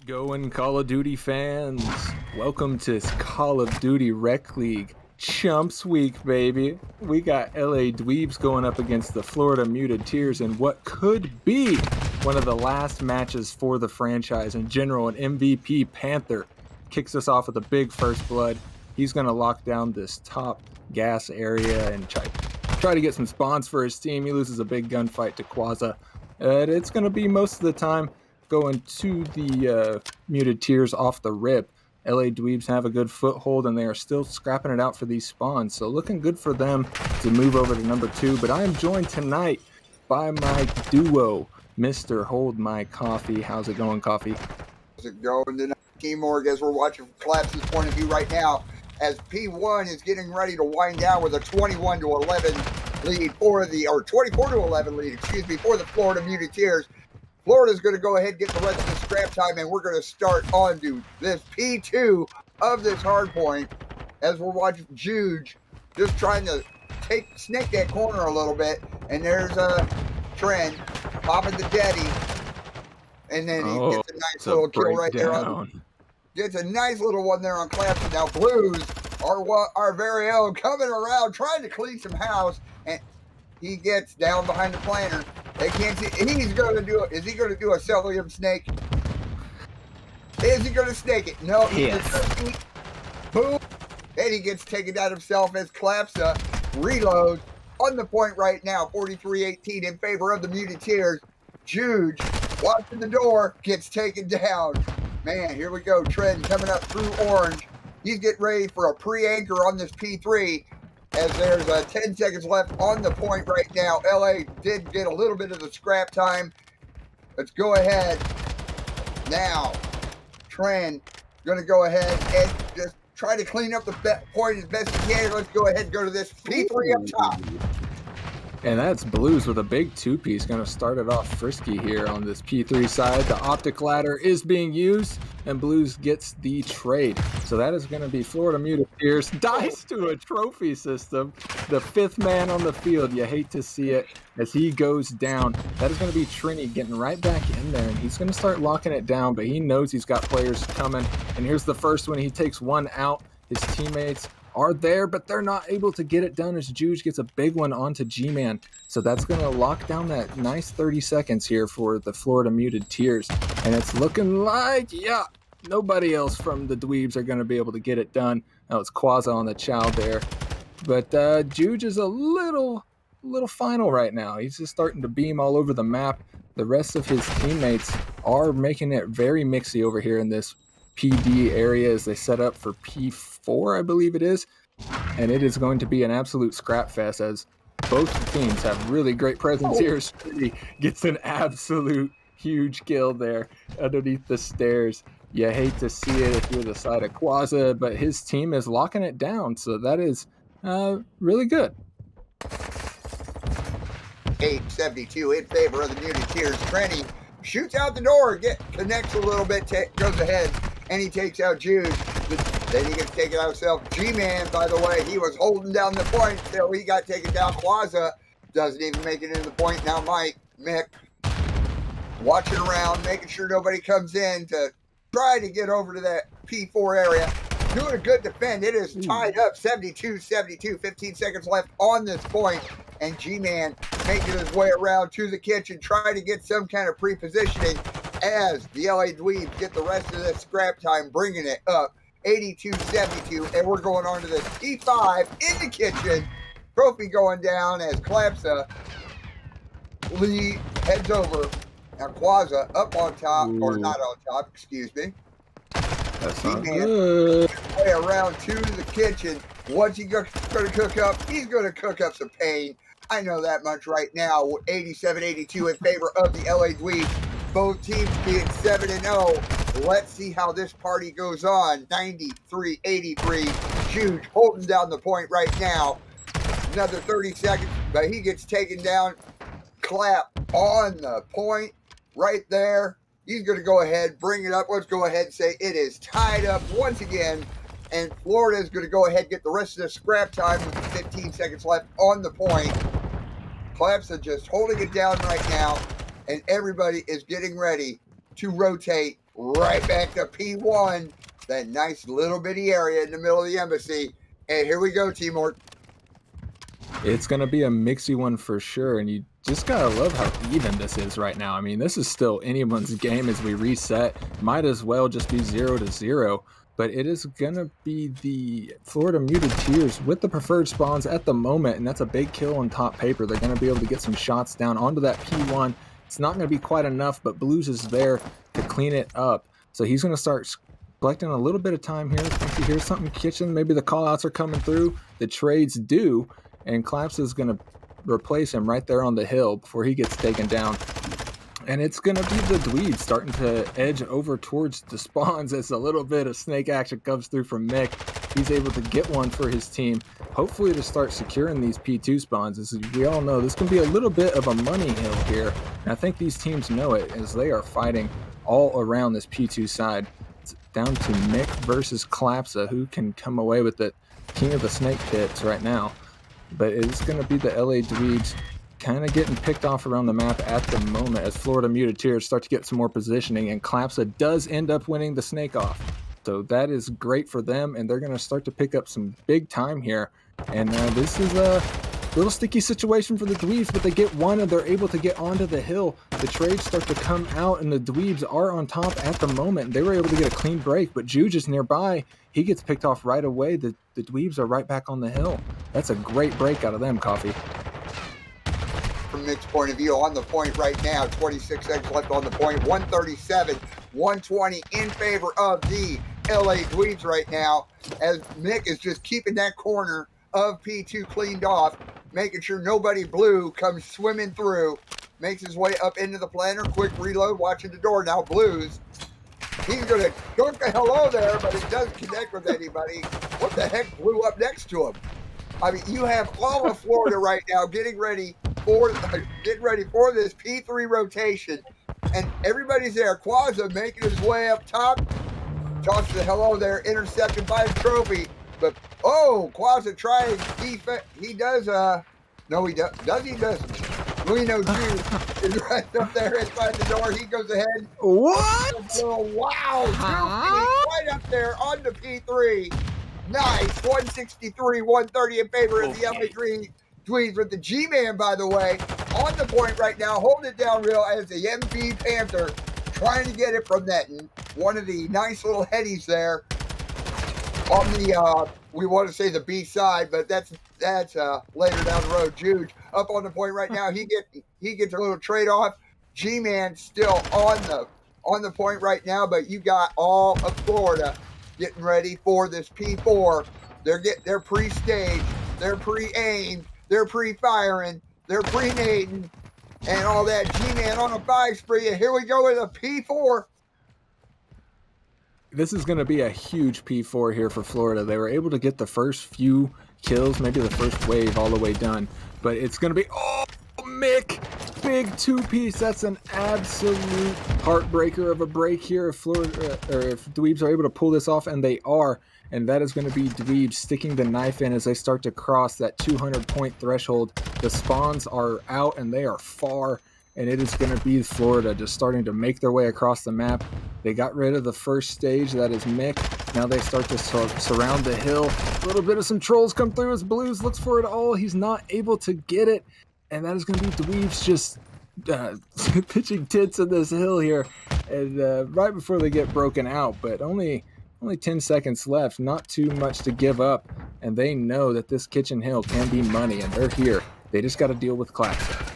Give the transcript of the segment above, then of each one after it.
going, Call of Duty fans? Welcome to Call of Duty Rec League Chumps Week, baby. We got LA Dweebs going up against the Florida Muteteers in what could be one of the last matches for the franchise in general. An MVP Panther kicks us off with a big first blood. He's going to lock down this top gas area and try to get some spawns for his team. He loses a big gunfight to Quaza. It's going to be most of the time going to the Muteteers off the rip. LA Dweebs have a good foothold, and they are still scrapping it out for these spawns. So looking good for them to move over to number 2. But I am joined tonight by my duo, Mr. Hold My Coffee. How's it going, Coffee? How's it going tonight, Teamwork, as we're watching from Collapse's point of view right now, as P1 is getting ready to wind down with a 21-11 lead for the, or 24-11 lead, excuse me, for the Florida Muteteers. Florida's going to go ahead and get the rest of the scrap time, and we're going to start on to this P2 of this hard point as we're watching Juge just trying to snake that corner a little bit. And there's a Trend popping the Daddy, and then he gets a nice little kill right there. Gets a nice little one there on Collapse. Now Blues, our very own, coming around trying to clean some house, and he gets down behind the planter. They can't see. He's going to do it. Is he going to do a Celium snake? Is he going to snake it? No. Yes. Boom. And he gets taken down himself as Collapsa reloads on the point right now. 43-18 in favor of the Muteteers. Juge, watching the door, gets taken down. Man, here we go. Trend coming up through orange. He's getting ready for a pre-anchor on this P3. As there's 10 seconds left on the point right now. LA did get a little bit of the scrap time. Let's go ahead. Now, Trend going to go ahead and just try to clean up the point as best he can. Let's go ahead and go to this P3 up top. And that's Blues with a big two-piece. Going to start it off frisky here on this P3 side. The optic ladder is being used, and Blues gets the trade. So that is going to be Florida Muteteers. Dies to a trophy system. The 5th man on the field. You hate to see it as he goes down. That is going to be Trini getting right back in there, and he's going to start locking it down, but he knows he's got players coming. And here's the first one. He takes one out. His teammates are there, but they're not able to get it done as Juge gets a big one onto G-Man. So that's going to lock down that nice 30 seconds here for the Florida Muteteers. And it's looking like, yeah, nobody else from the Dweebs are going to be able to get it done. Now it's Quaza on the chow there. But Juge is a little final right now. He's just starting to beam all over the map. The rest of his teammates are making it very mixy over here in this PD area as they set up for P4, I believe it is. And it is going to be an absolute scrap fest as both teams have really great presence here. He gets an absolute huge kill there underneath the stairs. You hate to see it if you're the side of Quaza, but his team is locking it down, so that is really good. 872 in favor of the Muteteers. Trenny shoots out the door, connects a little bit, goes ahead, and he takes out Jude. Then he gets taken out himself. G-Man, by the way, he was holding down the point till he got taken down. Quaza doesn't even make it into the point. Now Mick, watching around, making sure nobody comes in to try to get over to that P4 area. Doing a good defend. It is tied up 72-72. 15 seconds left on this point. And G-Man making his way around to the kitchen, trying to get some kind of pre-positioning as the LA Dweebs get the rest of this scrap time, bringing it up 82-72. And we're going on to this P5 in the kitchen. Trophy going down as Collapsa Lee heads over. Now Quaza up on top, or not on top, excuse me. That's not good. Way around to the kitchen. What's he going to cook up? He's going to cook up some pain. I know that much right now. 87-82 in favor of the LA Dweebs. Both teams being 7-0. Let's see how this party goes on. 93-83. Juge holding down the point right now. Another 30 seconds, but he gets taken down. Clap on the point right there. He's going to go ahead, bring it up. Let's go ahead and say it is tied up once again. And Florida is going to go ahead and get the rest of the scrap time with 15 seconds left on the point. Collapsa just holding it down right now. And everybody is getting ready to rotate right back to P1, that nice little bitty area in the middle of the embassy. And here we go, Timor. It's going to be a mixy one for sure, and you just got to love how even this is right now. I mean, this is still anyone's game as we reset. Might as well just be 0-0, but it is going to be the Florida Muted Tears with the preferred spawns at the moment, and that's a big kill on top paper. They're going to be able to get some shots down onto that P1. It's not going to be quite enough, but Blues is there to clean it up. So he's going to start collecting a little bit of time here. If he hears something kitchen, maybe the call-outs are coming through. The trades do. And Claps is going to replace him right there on the hill before he gets taken down. And it's going to be the Dweebs starting to edge over towards the spawns as a little bit of snake action comes through from Mick. He's able to get one for his team, hopefully to start securing these P2 spawns. As we all know, this can be a little bit of a money hill here. And I think these teams know it as they are fighting all around this P2 side. It's down to Mick versus Clapsa, who can come away with it. King of the snake pits right now. But it's going to be the LA Dweebs kind of getting picked off around the map at the moment as Florida Muted Tears start to get some more positioning, and Clapsa does end up winning the snake off. So that is great for them, and they're going to start to pick up some big time here. And this is a little sticky situation for the Dweebs, but they get one and they're able to get onto the hill. The trades start to come out, and the Dweebs are on top at the moment. They were able to get a clean break, but Juge is nearby. He gets picked off right away. The Dweebs are right back on the hill. That's a great break out of them, Coffee. From Mick's point of view, on the point right now, 26 seconds left on the point, 137, 120 in favor of the LA Dweebs right now, as Mick is just keeping that corner of P2 cleaned off, making sure nobody blue comes swimming through, makes his way up into the planter, quick reload, watching the door. Now Blues, he's going to dunk a hello there, but it doesn't connect with anybody. What the heck blew up next to him? I mean, you have all of Florida right now getting ready for this P3 rotation, and everybody's there. Quaza making his way up top, tosses the hello there, intercepted by a trophy. But Quaza tries defense. He does. No, he does. He doesn't. We know Jude is right up there inside the door. He goes ahead. What? Wow! Right up there on the P3. Nice, 163, 130 in favor of the LA Dweebs with the G-Man, by the way, on the point right now, holding it down real as the MV Panther trying to get it from that one of the nice little headies there on the, we want to say the B side, but that's later down the road. Juge up on the point right now. He gets a little trade off. G-Man still on the point right now, but you got all of Florida getting ready for this P4. They're pre-staged, they're pre-aimed, they're pre-firing, they're pre-nading, and all that. G-Man on a 5 spree, and here we go with a P4. This is going to be a huge P4 here for Florida. They were able to get the first few kills, maybe the first wave all the way done, but it's going to be, Mick, big 2-piece. That's an absolute heartbreaker of a break here if Florida, or if Dweebs are able to pull this off, and they are, and that is going to be Dweebs sticking the knife in as they start to cross that 200-point threshold. The spawns are out, and they are far, and it is going to be Florida just starting to make their way across the map. They got rid of the first stage, that is Mick. Now they start to surround the hill. A little bit of some trolls come through as Blues looks for it all. He's not able to get it. And that is going to be Dweebs just pitching tits in this hill here, and right before they get broken out. But only 10 seconds left, not too much to give up. And they know that this kitchen hill can be money, and they're here. They just got to deal with Clapsa.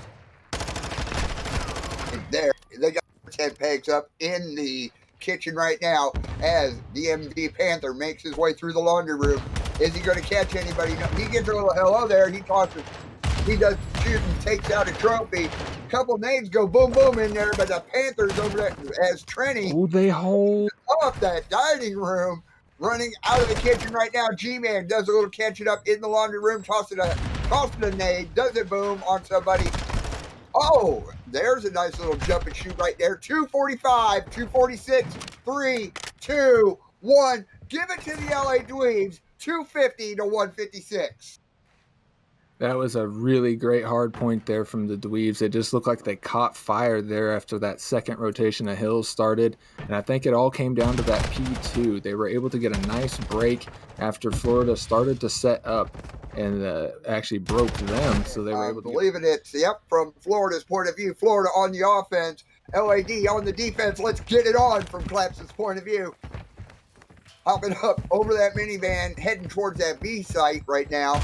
There, they got 10 pegs up in the kitchen right now as the MV Panther makes his way through the laundry room. Is he going to catch anybody? No, he gets a little hello there. He tosses. He does shoot and takes out a trophy. A couple nades go boom, boom in there, but the Panthers over there as Trenny. Oh, they hold up that dining room, running out of the kitchen right now. G-Man does a little catching up in the laundry room, tossing a nade, does it boom on somebody. Oh, there's a nice little jump and shoot right there. 245, 246, 3, 2, 1. Give it to the LA Dweebs, 250 to 156. That was a really great hard point there from the Dweebs. It just looked like they caught fire there after that second rotation of hills started, and I think it all came down to that P2. They were able to get a nice break after Florida started to set up and actually broke them, so they were able to get. Believing it. Yep, from Florida's point of view, Florida on the offense, LAD on the defense. Let's get it on from Claps's point of view. Hopping up over that minivan, heading towards that B site right now,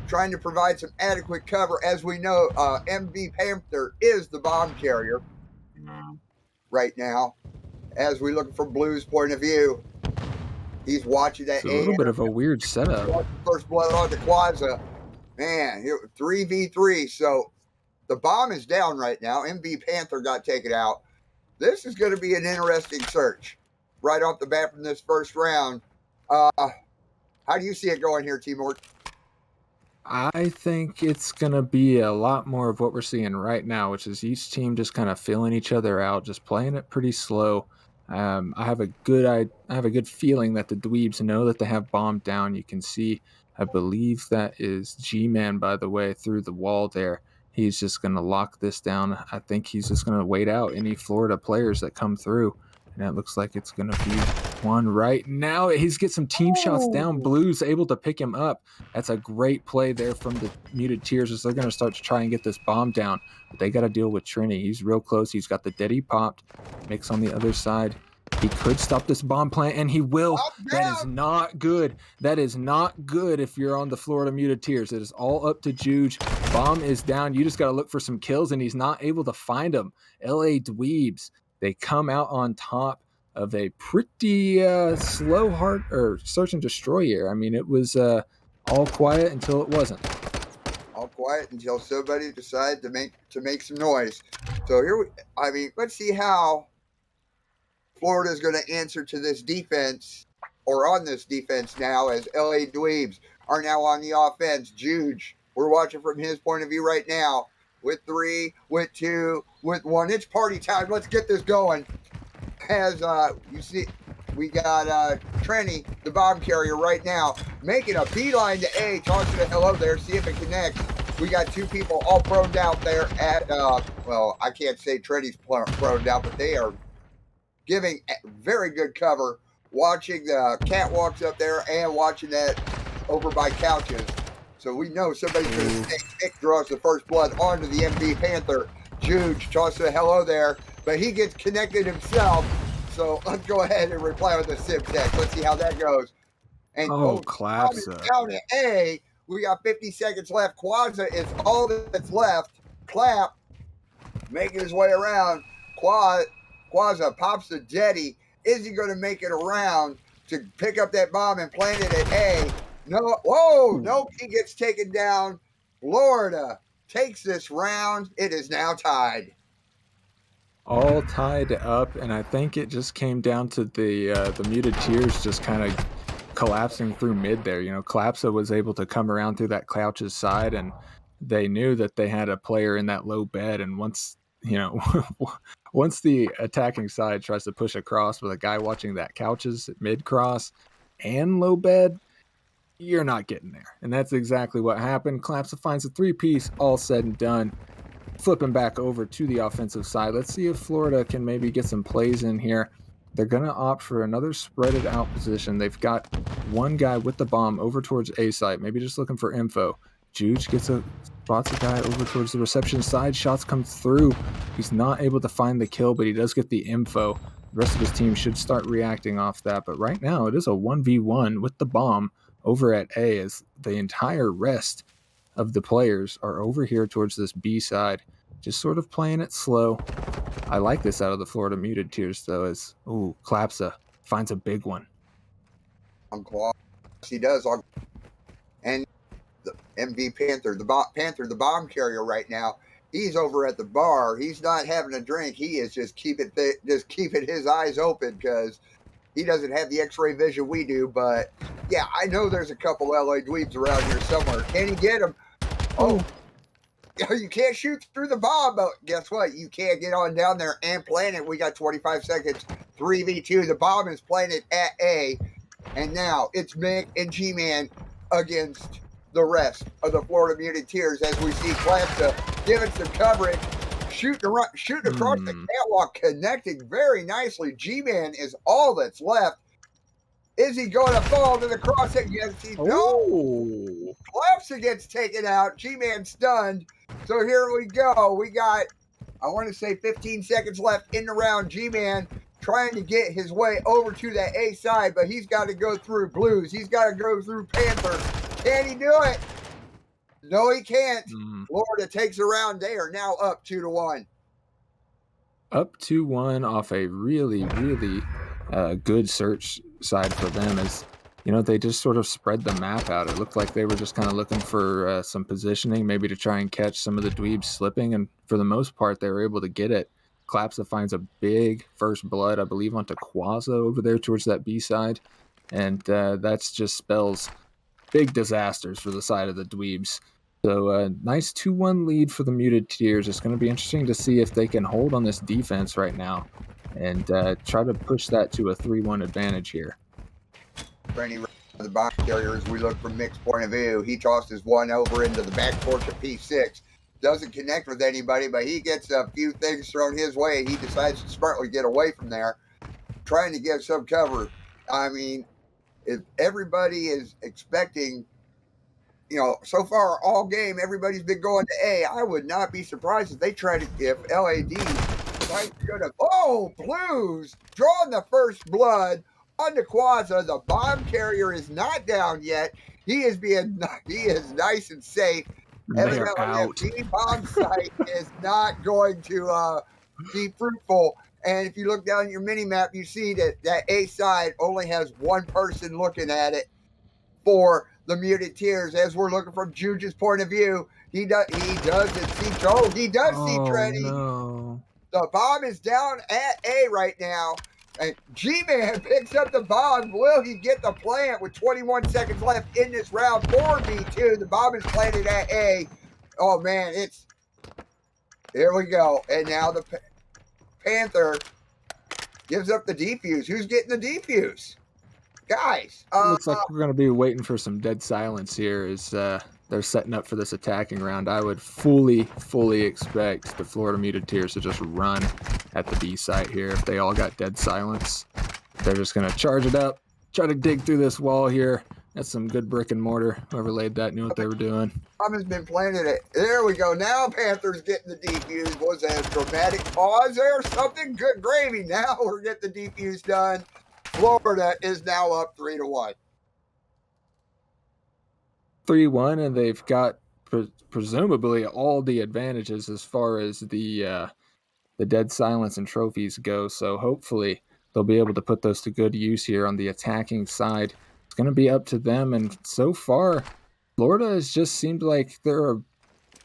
trying to provide some adequate cover. As we know, MV Panther is the bomb carrier right now. As we look from Blue's point of view, he's watching that. It's a little bit of a weird setup. First blood on the Quaza. Man, 3v3. So the bomb is down right now. MV Panther got taken out. This is going to be an interesting search right off the bat from this first round. How do you see it going here, Timur? I think it's going to be a lot more of what we're seeing right now, which is each team just kind of filling each other out, just playing it pretty slow. I have a good feeling that the Dweebs know that they have bomb down. You can see, I believe that is G-Man, by the way, through the wall there. He's just going to lock this down. I think he's just going to wait out any Florida players that come through. And it looks like it's going to be one right now. He's get some team shots down. Blue's able to pick him up. That's a great play there from the Muted Tears as they're going to start to try and get this bomb down. But they got to deal with Trini. He's real close. He's got the Deddy popped. Mix on the other side. He could stop this bomb plant, and he will. That is not good. That is not good if you're on the Florida Muted Tears. It is all up to Juge. Bomb is down. You just got to look for some kills, and he's not able to find them. LA Dweebs. They come out on top of a pretty slow search and destroy here. I mean, it was all quiet until it wasn't. All quiet until somebody decided to make some noise. So let's see how Florida is going to answer to this defense, or on this defense now, as LA Dweebs are now on the offense. Juge, we're watching from his point of view right now. With 3, with 2, with 1. It's party time. Let's get this going. As you see, we got Trenny, the bomb carrier, right now, making a beeline to A. Talking to hello there, see if it connects. We got 2 people all proned out there at, well, I can't say Trenny's proned out, but they are giving very good cover, watching the catwalks up there and watching that over by couches. So we know somebody's going to take Nick draws the first blood onto the MV Panther. Juge tosses a hello there, but he gets connected himself. So let's go ahead and reply with the sim tech. Let's see how that goes. And Claps down to A. We got 50 seconds left. Quaza is all that's left. Clap making his way around. Quaza pops the jetty. Is he going to make it around to pick up that bomb and plant it at A? No, whoa, nope, he gets taken down. Florida takes this round. It is now tied. All tied up, and I think it just came down to the Muted Tears just kind of collapsing through mid there. You know, Collapsa was able to come around through that Couch's side, and they knew that they had a player in that low bed, and once the attacking side tries to push across with a guy watching that Couch's mid cross and low bed, you're not getting there. And that's exactly what happened. Collapsa finds a 3-piece, all said and done. Flipping back over to the offensive side. Let's see if Florida can maybe get some plays in here. They're going to opt for another spreaded out position. They've got one guy with the bomb over towards A site, maybe just looking for info. Juge spots a guy over towards the reception side. Shots come through. He's not able to find the kill, but he does get the info. The rest of his team should start reacting off that. But right now, it is a 1v1 with the bomb over at A, as the entire rest of the players are over here towards this B side, just sort of playing it slow. I like this out of the Florida Muted Tears, though, as, Collapsa finds a big one. He does. And the MV Panther, the bomb carrier right now, he's over at the bar. He's not having a drink. He is just keeping his eyes open, because he doesn't have the X-ray vision we do. But yeah, I know there's a couple LA Dweebs around here somewhere. Can he get him? Oh, you can't shoot through the bomb, but guess what? You can't get on down there and plant it. We got 25 seconds, 3v2. The bomb is planted at A, and now it's Mick and G-Man against the rest of the Florida Muteteers as we see Clapsa giving some coverage, shooting across the catwalk, connecting very nicely. G-Man is all that's left. Is he going to fall to the crosshair? Yes, he no. Clapsa gets taken out. G-Man stunned. So here we go. We got, I want to say 15 seconds left in the round. G-Man trying to get his way over to that A side, but he's got to go through Blues. He's got to go through Panther. Can he do it? No, he can't. Florida takes a round. They are now up 2-1. Up 2-1 off a really, really good search side for them. As you know, they just sort of spread the map out. It looked like they were just kind of looking for some positioning, maybe to try and catch some of the Dweebs slipping, and for the most part, they were able to get it. Clapsa finds a big first blood, I believe, onto Quaza over there towards that B side, and that's just spells big disasters for the side of the Dweebs. So nice 2-1 lead for the Muteteers. It's going to be interesting to see if they can hold on this defense right now and try to push that to a 3-1 advantage here. Rennie, the bomb carrier, as we look from Mick's point of view, he tosses one over into the back porch of P6. Doesn't connect with anybody, but he gets a few things thrown his way. He decides to smartly get away from there, trying to get some cover. I mean, if everybody is expecting, you know, so far all game, everybody's been going to A. I would not be surprised if they try to, if LAD tries to go to, Blues, drawing the first blood on the Quaza. The bomb carrier is not down yet. He is nice and safe. They're out. The bomb site is not going to be fruitful. And if you look down at your mini map, you see that that A side only has one person looking at it for the Muteteers. As we're looking from Juge's point of view, he does see Treddy. No. The bomb is down at A right now. And G-Man picks up the bomb. Will he get the plant with 21 seconds left in this round? 4v2. The bomb is planted at A. Oh, man, here we go. And now the Panther gives up the defuse. Who's getting the defuse? Guys. Looks like we're going to be waiting for some dead silence here as they're setting up for this attacking round. I would fully expect the Florida Muteteers to just run at the B site here. If they all got dead silence, they're just going to charge it up, try to dig through this wall here. That's some good brick and mortar. Whoever laid that knew what they were doing. Bomb has been planted. There we go. Now Panthers getting the defuse. Was that a dramatic pause there? Something good gravy. Now we're getting the defuse done. Florida is now up 3-1. 3-1, and they've got presumably all the advantages as far as the dead silence and trophies go. So hopefully they'll be able to put those to good use here on the attacking side. It's going to be up to them, and so far, Florida has just seemed like they're a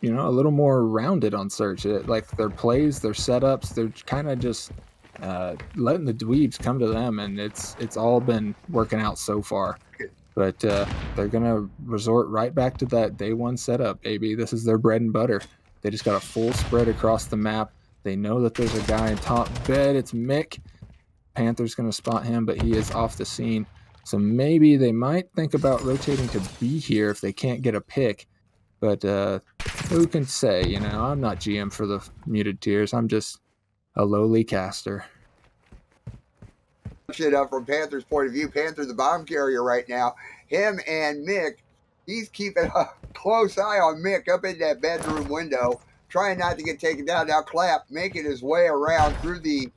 little more rounded on search. Like their plays, their setups, they're kind of just letting the Dweebs come to them, and it's all been working out so far. But they're gonna resort right back to that day one setup, baby. This is their bread and butter. They just got a full spread across the map. They know that there's a guy in top bed. It's Mick. Panther's gonna spot him, but he is off the scene. So maybe they might think about rotating to B here if they can't get a pick. But who can say? I'm not GM for the Muteteers. I'm just a lowly caster. Shit up from Panther's point of view. Panther, the bomb carrier right now. Him and Mick, he's keeping a close eye on Mick up in that bedroom window, trying not to get taken down. Now Clap making his way around through the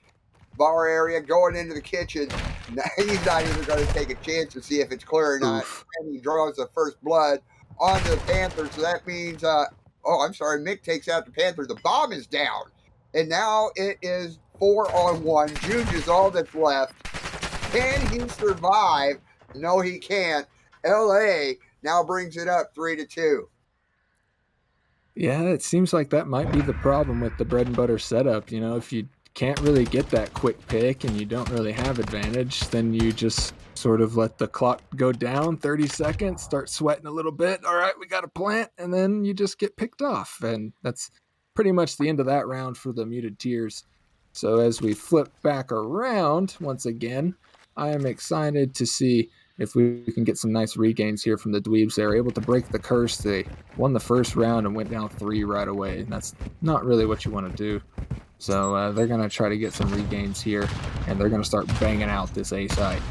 bar area, going into the kitchen. Now, he's not even going to take a chance to see if it's clear or not. And he draws the first blood onto the Panther. So that means, Mick takes out the Panther. The bomb is down. And now it is 4-on-1. Juge is all that's left. Can he survive? No, he can't. LA now brings it up 3-2. Yeah, it seems like that might be the problem with the bread and butter setup. If you can't really get that quick pick and you don't really have advantage, then you just sort of let the clock go down 30 seconds, start sweating a little bit. All right, we got a plant, and then you just get picked off. And that's pretty much the end of that round for the Muteteers. So as we flip back around once again, I am excited to see if we can get some nice regains here from the Dweebs. They were able to break the curse. They won the first round and went down 3 right away. And that's not really what you want to do. So they're going to try to get some regains here, and they're going to start banging out this A site.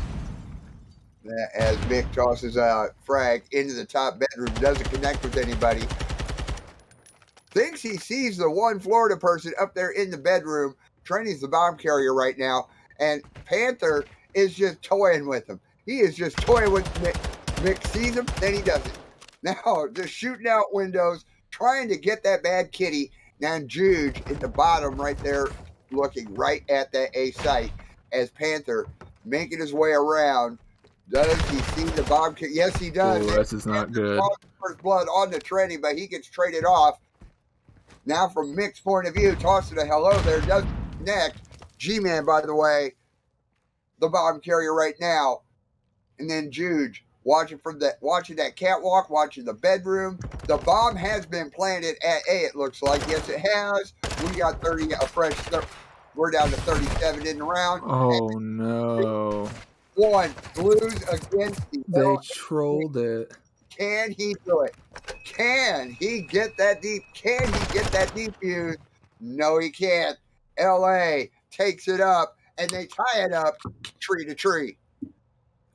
As Mick tosses a frag into the top bedroom, doesn't connect with anybody. Thinks he sees the one Florida person up there in the bedroom. Trinity's the bomb carrier right now, and Panther is just toying with him. He is just toying with Mick. Mick sees him, then he doesn't. Now, just shooting out windows, trying to get that bad kitty. Now, Juge at the bottom right there, looking right at that A site as Panther making his way around. Does he see the bomb? Yes, he does. Oh, this is not good. First blood on the Trinity, but he gets traded off. Now, from Mick's point of view, tossing a hello there, doesn't connect. G-Man, by the way, the bomb carrier right now. And then Juge watching that catwalk, watching the bedroom. The bomb has been planted at A, it looks like. Yes, it has. We got 30, a fresh, we're down to 37 in the round. Oh, no. One, Blues against the They trolled it. Can he do it? Can he get that deep? Can he get that deep fuse? No, he can't. LA takes it up, and they tie it up tree to tree.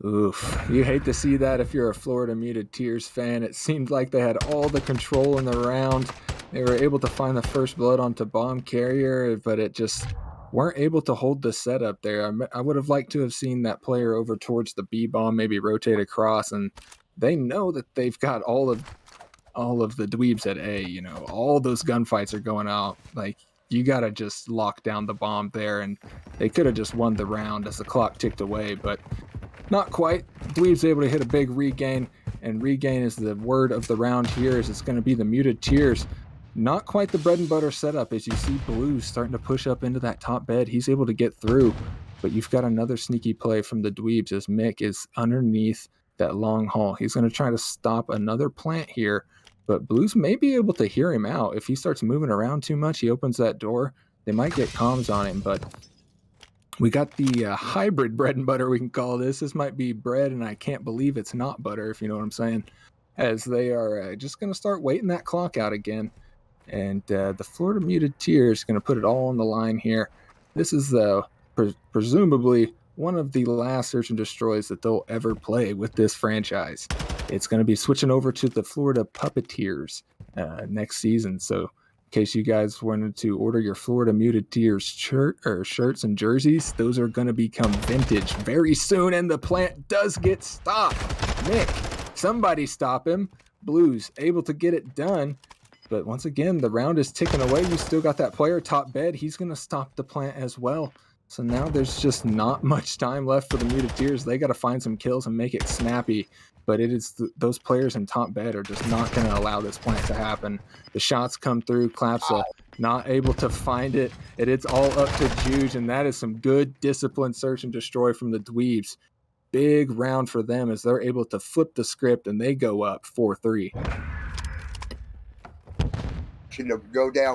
Oof. You hate to see that if you're a Florida Muted Tears fan. It seemed like they had all the control in the round. They were able to find the first blood onto Bomb Carrier, but it just weren't able to hold the setup there. I would have liked to have seen that player over towards the B bomb, maybe rotate across, and they know that they've got all of the Dweebs at A. You know, all those gunfights are going out. Like, you gotta just lock down the bomb there, and they could have just won the round as the clock ticked away, but not quite. Dweeb's able to hit a big regain, and regain is the word of the round here, as it's going to be the Muted Tears. Not quite the bread and butter setup, as you see Blues starting to push up into that top bed. He's able to get through, but you've got another sneaky play from the Dweebs as Mick is underneath that long haul. He's going to try to stop another plant here, but Blues may be able to hear him out. If he starts moving around too much, he opens that door. They might get comms on him, but we got the hybrid bread and butter, we can call this. This might be bread, and I can't believe it's not butter, if you know what I'm saying, as they are just going to start waiting that clock out again. And the Florida Muted Tears is going to put it all on the line here. This is presumably one of the last search and destroys that they'll ever play with this franchise. It's going to be switching over to the Florida Puppeteers next season. So in case you guys wanted to order your Florida Muted Tears shirts and jerseys, those are going to become vintage very soon, and the plant does get stopped. Mick, somebody stop him. Blues able to get it done. But once again, the round is ticking away. You still got that player top bed. He's going to stop the plant as well. So now there's just not much time left for the Muted Tears. They got to find some kills and make it snappy. But it is those players in top bed are just not going to allow this plant to happen. The shots come through. Clapsa not able to find it. It's all up to Juge, and that is some good disciplined search and destroy from the Dweebs. Big round for them as they're able to flip the script, and they go up 4-3. To go down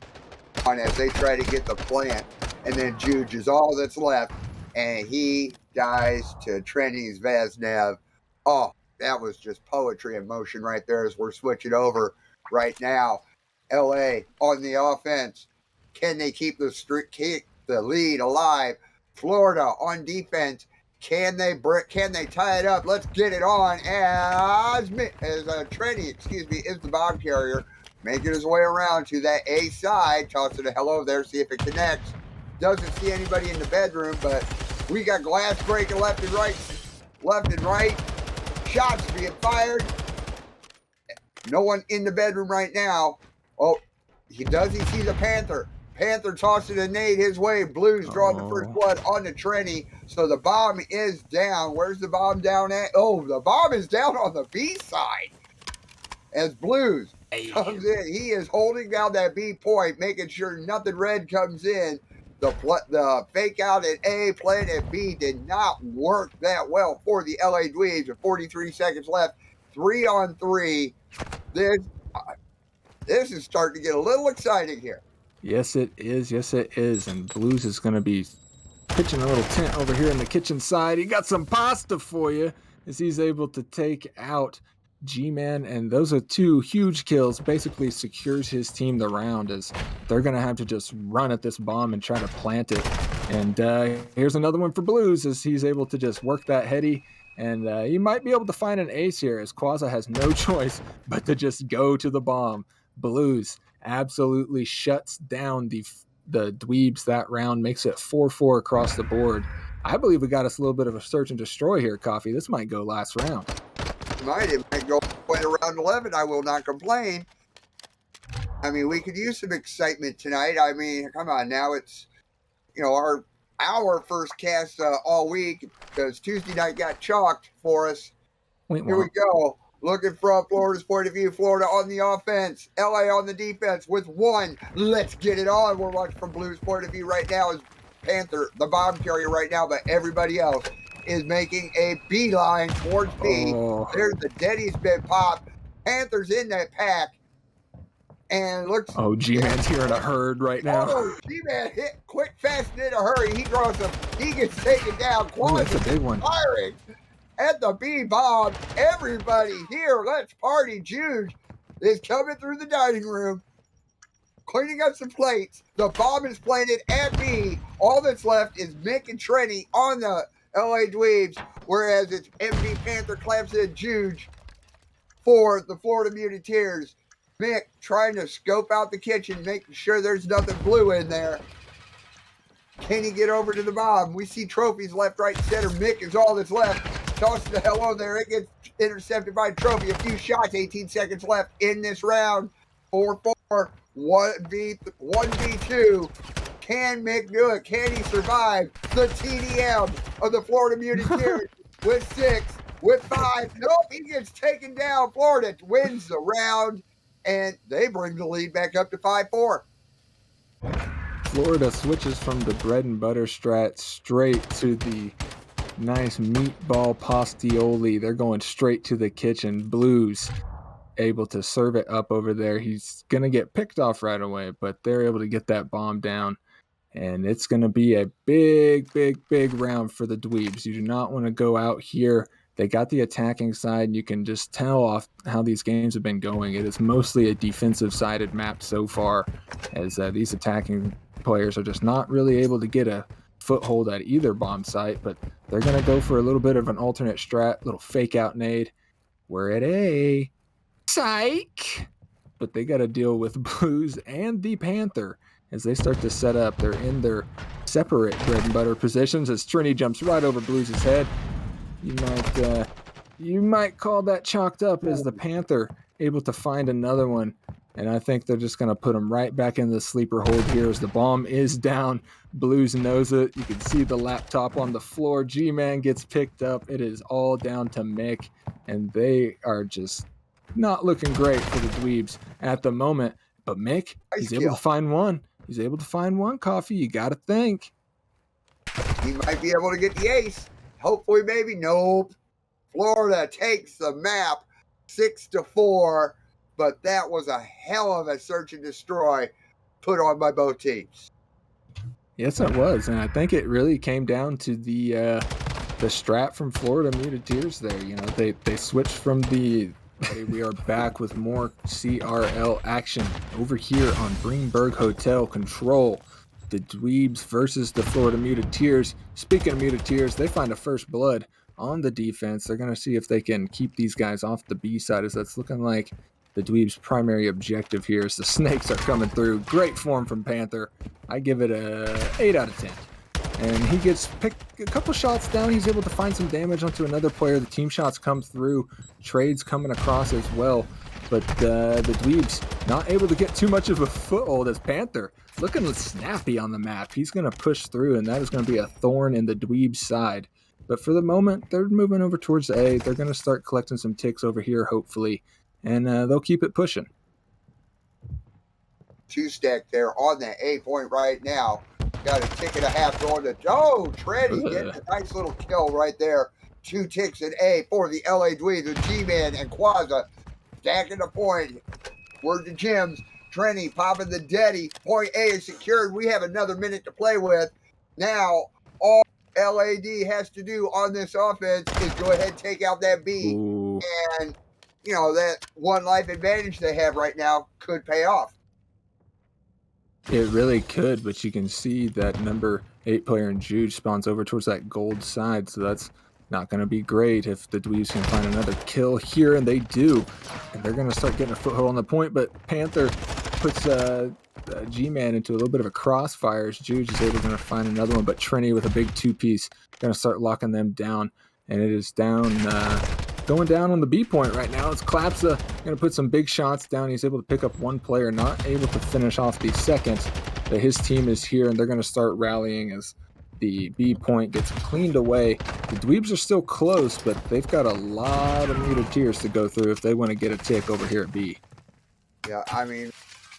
as they try to get the plant, and then Juge is all that's left, and he dies to Trinity's Vaznev. Oh, that was just poetry in motion right there as we're switching over right now. LA on the offense. Can they keep the lead alive? Florida on defense. Can they tie it up? Let's get it on as Trinity, is the bomb carrier. Making his way around to that A side. Tossing a hello there, see if it connects. Doesn't see anybody in the bedroom, but we got glass breaking left and right. Shots being fired. No one in the bedroom right now. Oh, he see the Panther. Panther tossing a nade his way. Blues drawing the first blood on the Trini. So the bomb is down. Where's the bomb down at? Oh, the bomb is down on the B side. As Blues comes in, he is holding down that B point, making sure nothing red comes in. The fake out at A, playing at B did not work that well for the LA Dweebs. With 43 seconds left, 3-on-3. This is starting to get a little exciting here. Yes, it is. Yes, it is. And Blues is going to be pitching a little tent over here in the kitchen side. He got some pasta for you. as he's able to take out G-Man, and those are two huge kills. Basically secures his team the round, as they're gonna have to just run at this bomb and try to plant it. And here's another one for Blues, as he's able to just work that heady, and he might be able to find an ace here, as Quaza has no choice but to just go to the bomb. Blues absolutely shuts down the Dweebs that round, makes it 4-4 across the board. I believe we got us a little bit of a search and destroy here, Coffee. This might go last round. It might go point around 11. I will not complain. I mean, we could use some excitement tonight. I mean, come on now. It's, our first cast all week, because Tuesday night got chalked for us. Here we go. Looking from Florida's point of view. Florida on the offense. LA on the defense with one. Let's get it on. We're watching from Blues' point of view right now is Panther, the bomb carrier right now, but everybody else is making a beeline towards B. There's the Daddy's been popped. Panther's in that pack. And looks. Oh, G-Man's here in a herd right now. Oh, G-Man hit quick, fast, and in a hurry. He draws him. He gets taken down. That's a big one. Firing at the B bomb. Everybody here, let's party. Jude is coming through the dining room, cleaning up some plates. The bomb is planted at B. All that's left is Mick and Trenny on the LA Dweebs, whereas it's MD Panther, Clemson, and Jude for the Florida Muteteers. Mick trying to scope out the kitchen, making sure there's nothing blue in there. Can he get over to the bomb? We see trophies left, right, and center. Mick is all that's left. Tosses the hell on there. It gets intercepted by Trophy. A few shots, 18 seconds left in this round. 4-4, 1v2. Can Mick do it? Can he survive the TDM of the Florida Muteteers with 6, with 5? Nope, he gets taken down. Florida wins the round, and they bring the lead back up to 5-4. Florida switches from the bread and butter strat straight to the nice meatball pastioli. They're going straight to the kitchen. Blues able to serve it up over there. He's going to get picked off right away, but they're able to get that bomb down. And it's going to be a big, big, big round for the Dweebs. You do not want to go out here. They got the attacking side. You can just tell off how these games have been going. It is mostly a defensive-sided map so far, as these attacking players are just not really able to get a foothold at either bomb site, but they're going to go for a little bit of an alternate strat, little fake-out nade. We're at A. Psych! But they got to deal with Blues and the Panther as they start to set up. They're in their separate bread and butter positions as Trini jumps right over Blues' head. You might call that chalked up, as the Panther able to find another one. And I think they're just going to put him right back in the sleeper hold here as the bomb is down. Blues knows it. You can see the laptop on the floor. G-Man gets picked up. It is all down to Mick. And they are just not looking great for the Dweebs at the moment. But Mick, he's able to find one. He's able to find one, Coffee. You got to think. He might be able to get the ace. Hopefully, maybe. Nope. Florida takes the map 6-4. But that was a hell of a search and destroy put on by both teams. Yes, it was. And I think it really came down to the strat from Florida Muteteers there. You know, they switched from the... We are back with more CRL action over here on Greenberg Hotel Control. The Dweebs versus the Florida Muteteers. Speaking of Muteteers, they find a first blood on the defense. They're going to see if they can keep these guys off the B side, as that's looking like the Dweebs' primary objective here as the snakes are coming through. Great form from Panther. I give it a 8 out of 10. And he gets picked a couple shots down. He's able to find some damage onto another player. The team shots come through. Trades coming across as well. But the Dweebs not able to get too much of a foothold, as Panther looking snappy on the map. He's going to push through, and that is going to be a thorn in the Dweebs' side. But for the moment, they're moving over towards A. They're going to start collecting some ticks over here, hopefully. And they'll keep it pushing. 2-stack there on that A point right now. Got a tick and a half going to... Oh, Trenny getting a nice little kill right there. 2 ticks in A for the LA Dweebs with G-Man and Quaza stacking the point. Word to Jim's. Trenny popping the Daddy. Point A is secured. We have another minute to play with. Now, all LAD has to do on this offense is go ahead and take out that B. Ooh. And, you know, that one life advantage they have right now could pay off. It really could, but you can see that number 8 player in Juge spawns over towards that gold side, so that's not going to be great if the Dweebs can find another kill here, and they do. And they're going to start getting a foothold on the point, but Panther puts G-Man into a little bit of a crossfire. Juge is able to find another one, but Trini with a big two-piece going to start locking them down, and it is down... going down on the B point right now. It's Klapsa going to put some big shots down. He's able to pick up one player, not able to finish off the second. But his team is here, and they're going to start rallying as the B point gets cleaned away. The Dweebs are still close, but they've got a lot of muted tiers to go through if they want to get a tick over here at B. Yeah, I mean,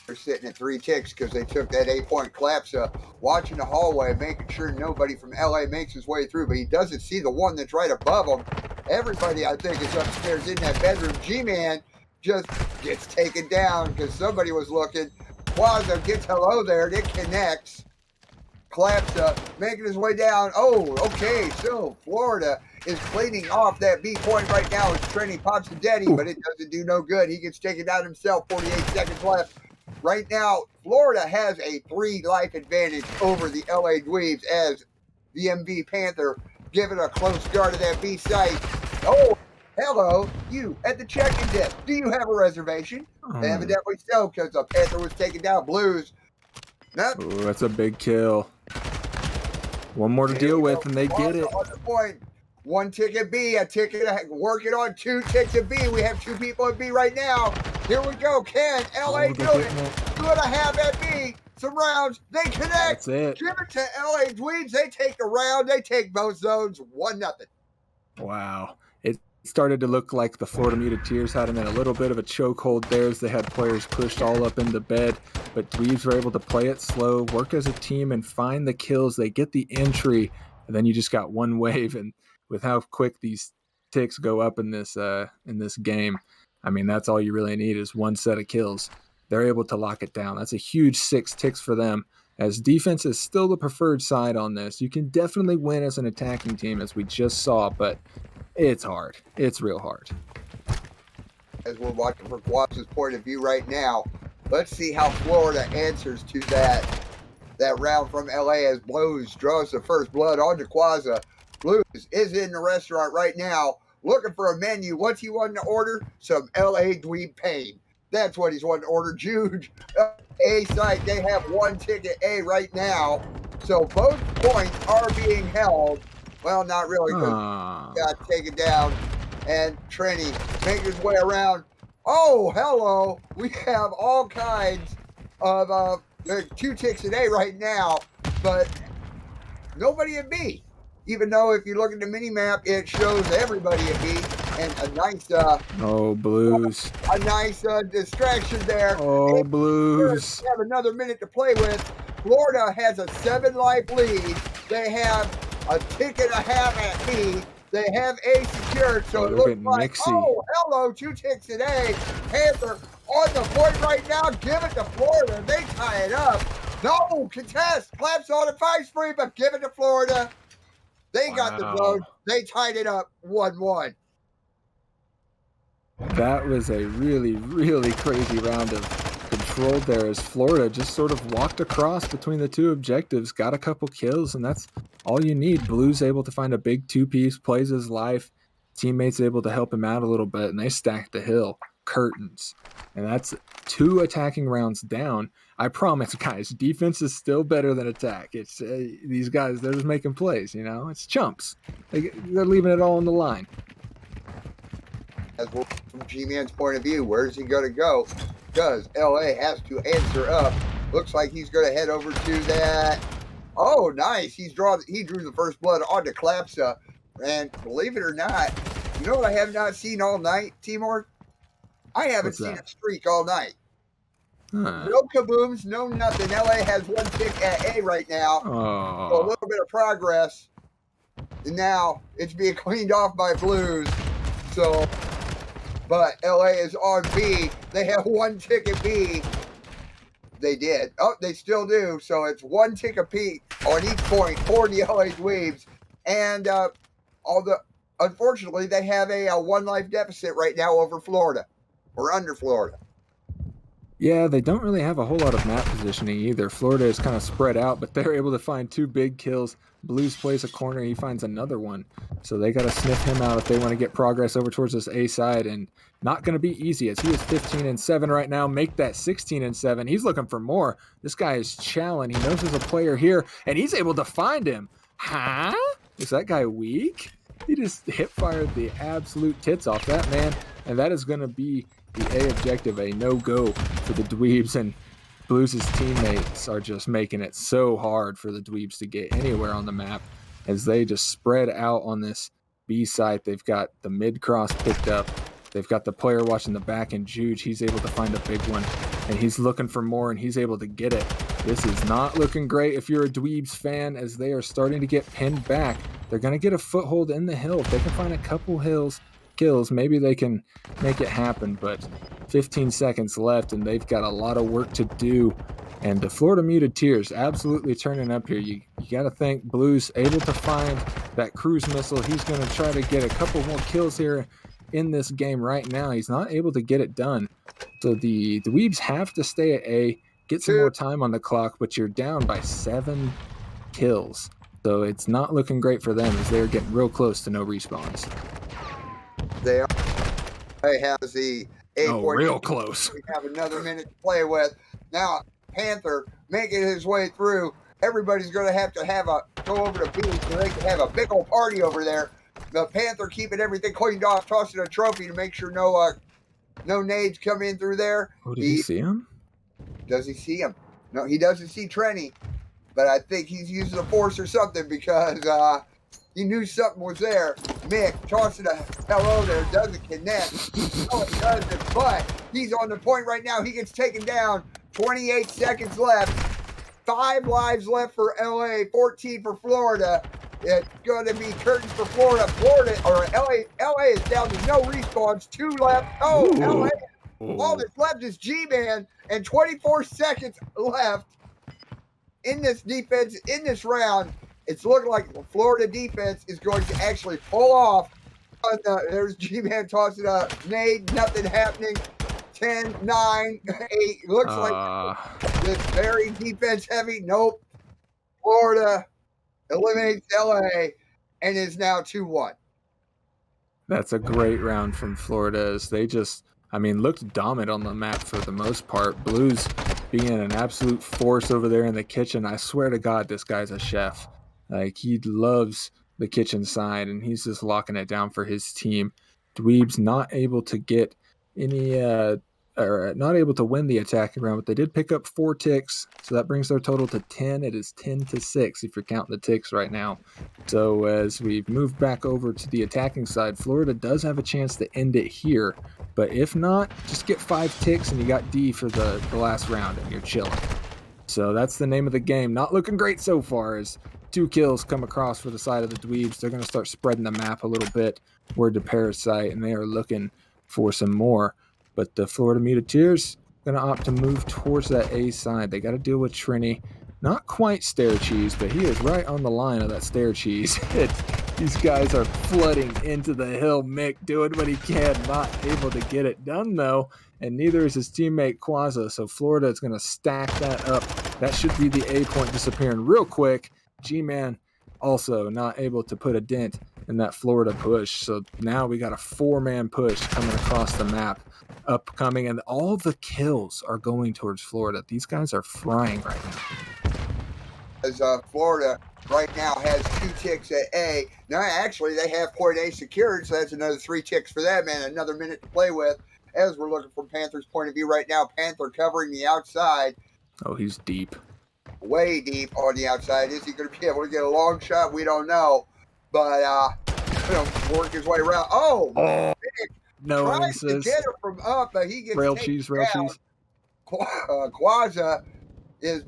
they're sitting at 3 ticks because they took that 8-point Klapsa, watching the hallway, making sure nobody from LA makes his way through, but he doesn't see the one that's right above him. Everybody, I think, is upstairs in that bedroom. G-Man just gets taken down because somebody was looking. Quaza gets hello there. It connects. Klapsa making his way down. Oh, okay. So Florida is cleaning off that B point right now as Trini pops the Deddy, but it doesn't do no good. He gets taken down himself. 48 seconds left. Right now, Florida has a 3 life advantage over the LA Dweebs as the MV Panther giving a close guard to that B site. Oh, hello, you at the check-in desk. Do you have a reservation? Evidently so, because the Panther was taking down Blues. Nope. Ooh, that's a big kill. One more to deal with, and they get it. On the point. 1 tick at B, a ticket working on 2 ticks at B. We have 2 people at B right now. Here we go. Can LA do it? 2.5 at B. Some rounds. They connect. That's it. Give it to LA Dweebs. They take the round. They take both zones. 1-0. Wow. It started to look like the Florida Muteteers had them in a little bit of a chokehold there as they had players pushed all up in the bed. But Dweebs were able to play it slow, work as a team, and find the kills. They get the entry, and then you just got one wave. And with how quick these ticks go up in this game, I mean, that's all you really need is one set of kills. They're able to lock it down. That's a huge 6 ticks for them, as defense is still the preferred side on this. You can definitely win as an attacking team, as we just saw, but it's hard. It's real hard. As we're watching from Quasa's point of view right now, let's see how Florida answers to that round from LA as Blues draws the first blood onto Quasa. Blues is in the restaurant right now looking for a menu. What's he wanting to order? Some LA Dweeb pain. That's what he's wanting to order. Juge, A site, they have 1 ticket A right now. So both points are being held. Well, not really, because got taken down. And Trini making his way around. Oh, hello. We have all kinds of 2 ticks at A right now, but nobody at B. Even though if you look at the mini map, it shows everybody at B. And a nice Blues. A nice distraction there. Oh, Blues. Have another minute to play with. Florida has a 7-life lead. They have a tick and a half at B. They have A secured, so it looks like, oh, hello, 2 ticks at A. Panther on the point right now. Give it to Florida. They tie it up. No, contest. Claps on a 5 spree, but give it to Florida. They got the zone. They tied it up 1-1. That was a really, really crazy round of control there as Florida just sort of walked across between the 2 objectives, got a couple kills, and that's all you need. Blue's able to find a big 2-piece, plays his life. Teammates able to help him out a little bit, and they stacked the hill. Curtains. And that's 2 attacking rounds down. I promise, guys, defense is still better than attack. It's these guys, they're just making plays, you know? It's chumps. They're leaving it all on the line. As well, from G-Man's point of view, where's he going to go? Because LA has to answer up. Looks like he's going to head over to that. Oh, nice. He drew the first blood onto Klapsa. And believe it or not, you know what I have not seen all night, Timor? I haven't seen a streak all night. No kabooms, no nothing. LA has 1 tick at A right now. So a little bit of progress. And now it's being cleaned off by Blues. So, but LA is on B. They have 1 tick at B. They did. Oh, they still do. So it's 1 tick apiece on each point for the LA Dweebs. And unfortunately, they have a 1 life deficit right now over Florida, or under Florida. Yeah, they don't really have a whole lot of map positioning either. Florida is kind of spread out, but they're able to find 2 big kills. Blues plays a corner, he finds another one. So they got to sniff him out if they want to get progress over towards this A side, and not going to be easy as he is 15-7 right now. Make that 16-7. He's looking for more. This guy is challenging. He knows there's a player here, and he's able to find him. Huh? Is that guy weak? He just hip-fired the absolute tits off that man, and that is going to be the A objective, a no-go for the Dweebs, and Blues' teammates are just making it so hard for the Dweebs to get anywhere on the map as they just spread out on this B site. They've got the mid-cross picked up. They've got the player watching the back, and Juge, he's able to find a big one, and he's looking for more, and he's able to get it. This is not looking great if you're a Dweebs fan, as they are starting to get pinned back. They're going to get a foothold in the hill. If they can find a couple kills, maybe they can make it happen, but 15 seconds left, and they've got a lot of work to do. And the Florida Muteteers absolutely turning up here. You got to think Blues able to find that cruise missile. He's going to try to get a couple more kills here in this game right now. He's not able to get it done. So the Dweebs have to stay at A, get some more time on the clock, but you're down by 7 kills. So it's not looking great for them as they're getting real close to no respawns. They have the 8 point. Real close. We have another minute to play with. Now, Panther making his way through. Everybody's going to have go over to B so they can have a big old party over there. The Panther keeping everything cleaned off, tossing a trophy to make sure no nades come in through there. Oh, did he see him? Does he see him? No, he doesn't see Trenny, but I think he's using the force or something because he knew something was there. Mick tossing a hello there, doesn't connect. No, it doesn't, but he's on the point right now. He gets taken down. 28 seconds left. 5 lives left for LA, 14 for Florida. It's going to be curtains for Florida. LA is down to no respawns. 2 left. Oh, Ooh. LA. All that's left is G-Man, and 24 seconds left in this defense, in this round. It's looking like the Florida defense is going to actually pull off. There's G-Man tossing a nade, nothing happening. 10, 9, 8. Looks like this very defense heavy. Nope. Florida eliminates LA and is now 2-1. That's a great round from Florida as they just, looked dominant on the map for the most part. Blues being an absolute force over there in the kitchen. I swear to God, this guy's a chef. Like, he loves the kitchen side, and he's just locking it down for his team. Dweebs not able to get any, not able to win the attacking round, but they did pick up 4 ticks, so that brings their total to 10. It is 10-6 if you're counting the ticks right now. So as we move back over to the attacking side, Florida does have a chance to end it here, but if not, just get 5 ticks and you got D for the last round and you're chilling. So that's the name of the game. Not looking great so far as 2 kills come across for the side of the Dweebs. They're going to start spreading the map a little bit. Word to Parasite, and they are looking for some more. But the Florida Muteteers going to opt to move towards that A side. They got to deal with Trini. Not quite Stair Cheese, but he is right on the line of that Stair Cheese. These guys are flooding into the hill. Mick doing what he can, not able to get it done though. And neither is his teammate Quaza. So Florida is going to stack that up. That should be the A point disappearing real quick. G-Man also not able to put a dent in that Florida push. So now we got a 4-man push coming across the map upcoming, and all the kills are going towards Florida. These guys are frying right now. As Florida right now has 2 ticks at A. Now actually they have point A secured, so that's another 3 ticks for them and another minute to play with. As we're looking from Panther's point of view right now, Panther covering the outside. Oh, he's deep. Way deep on the outside. Is he going to be able to get a long shot? We don't know. But work his way around. Oh! No tries to get it from up, but he gets rail taken cheese. down. Quaza is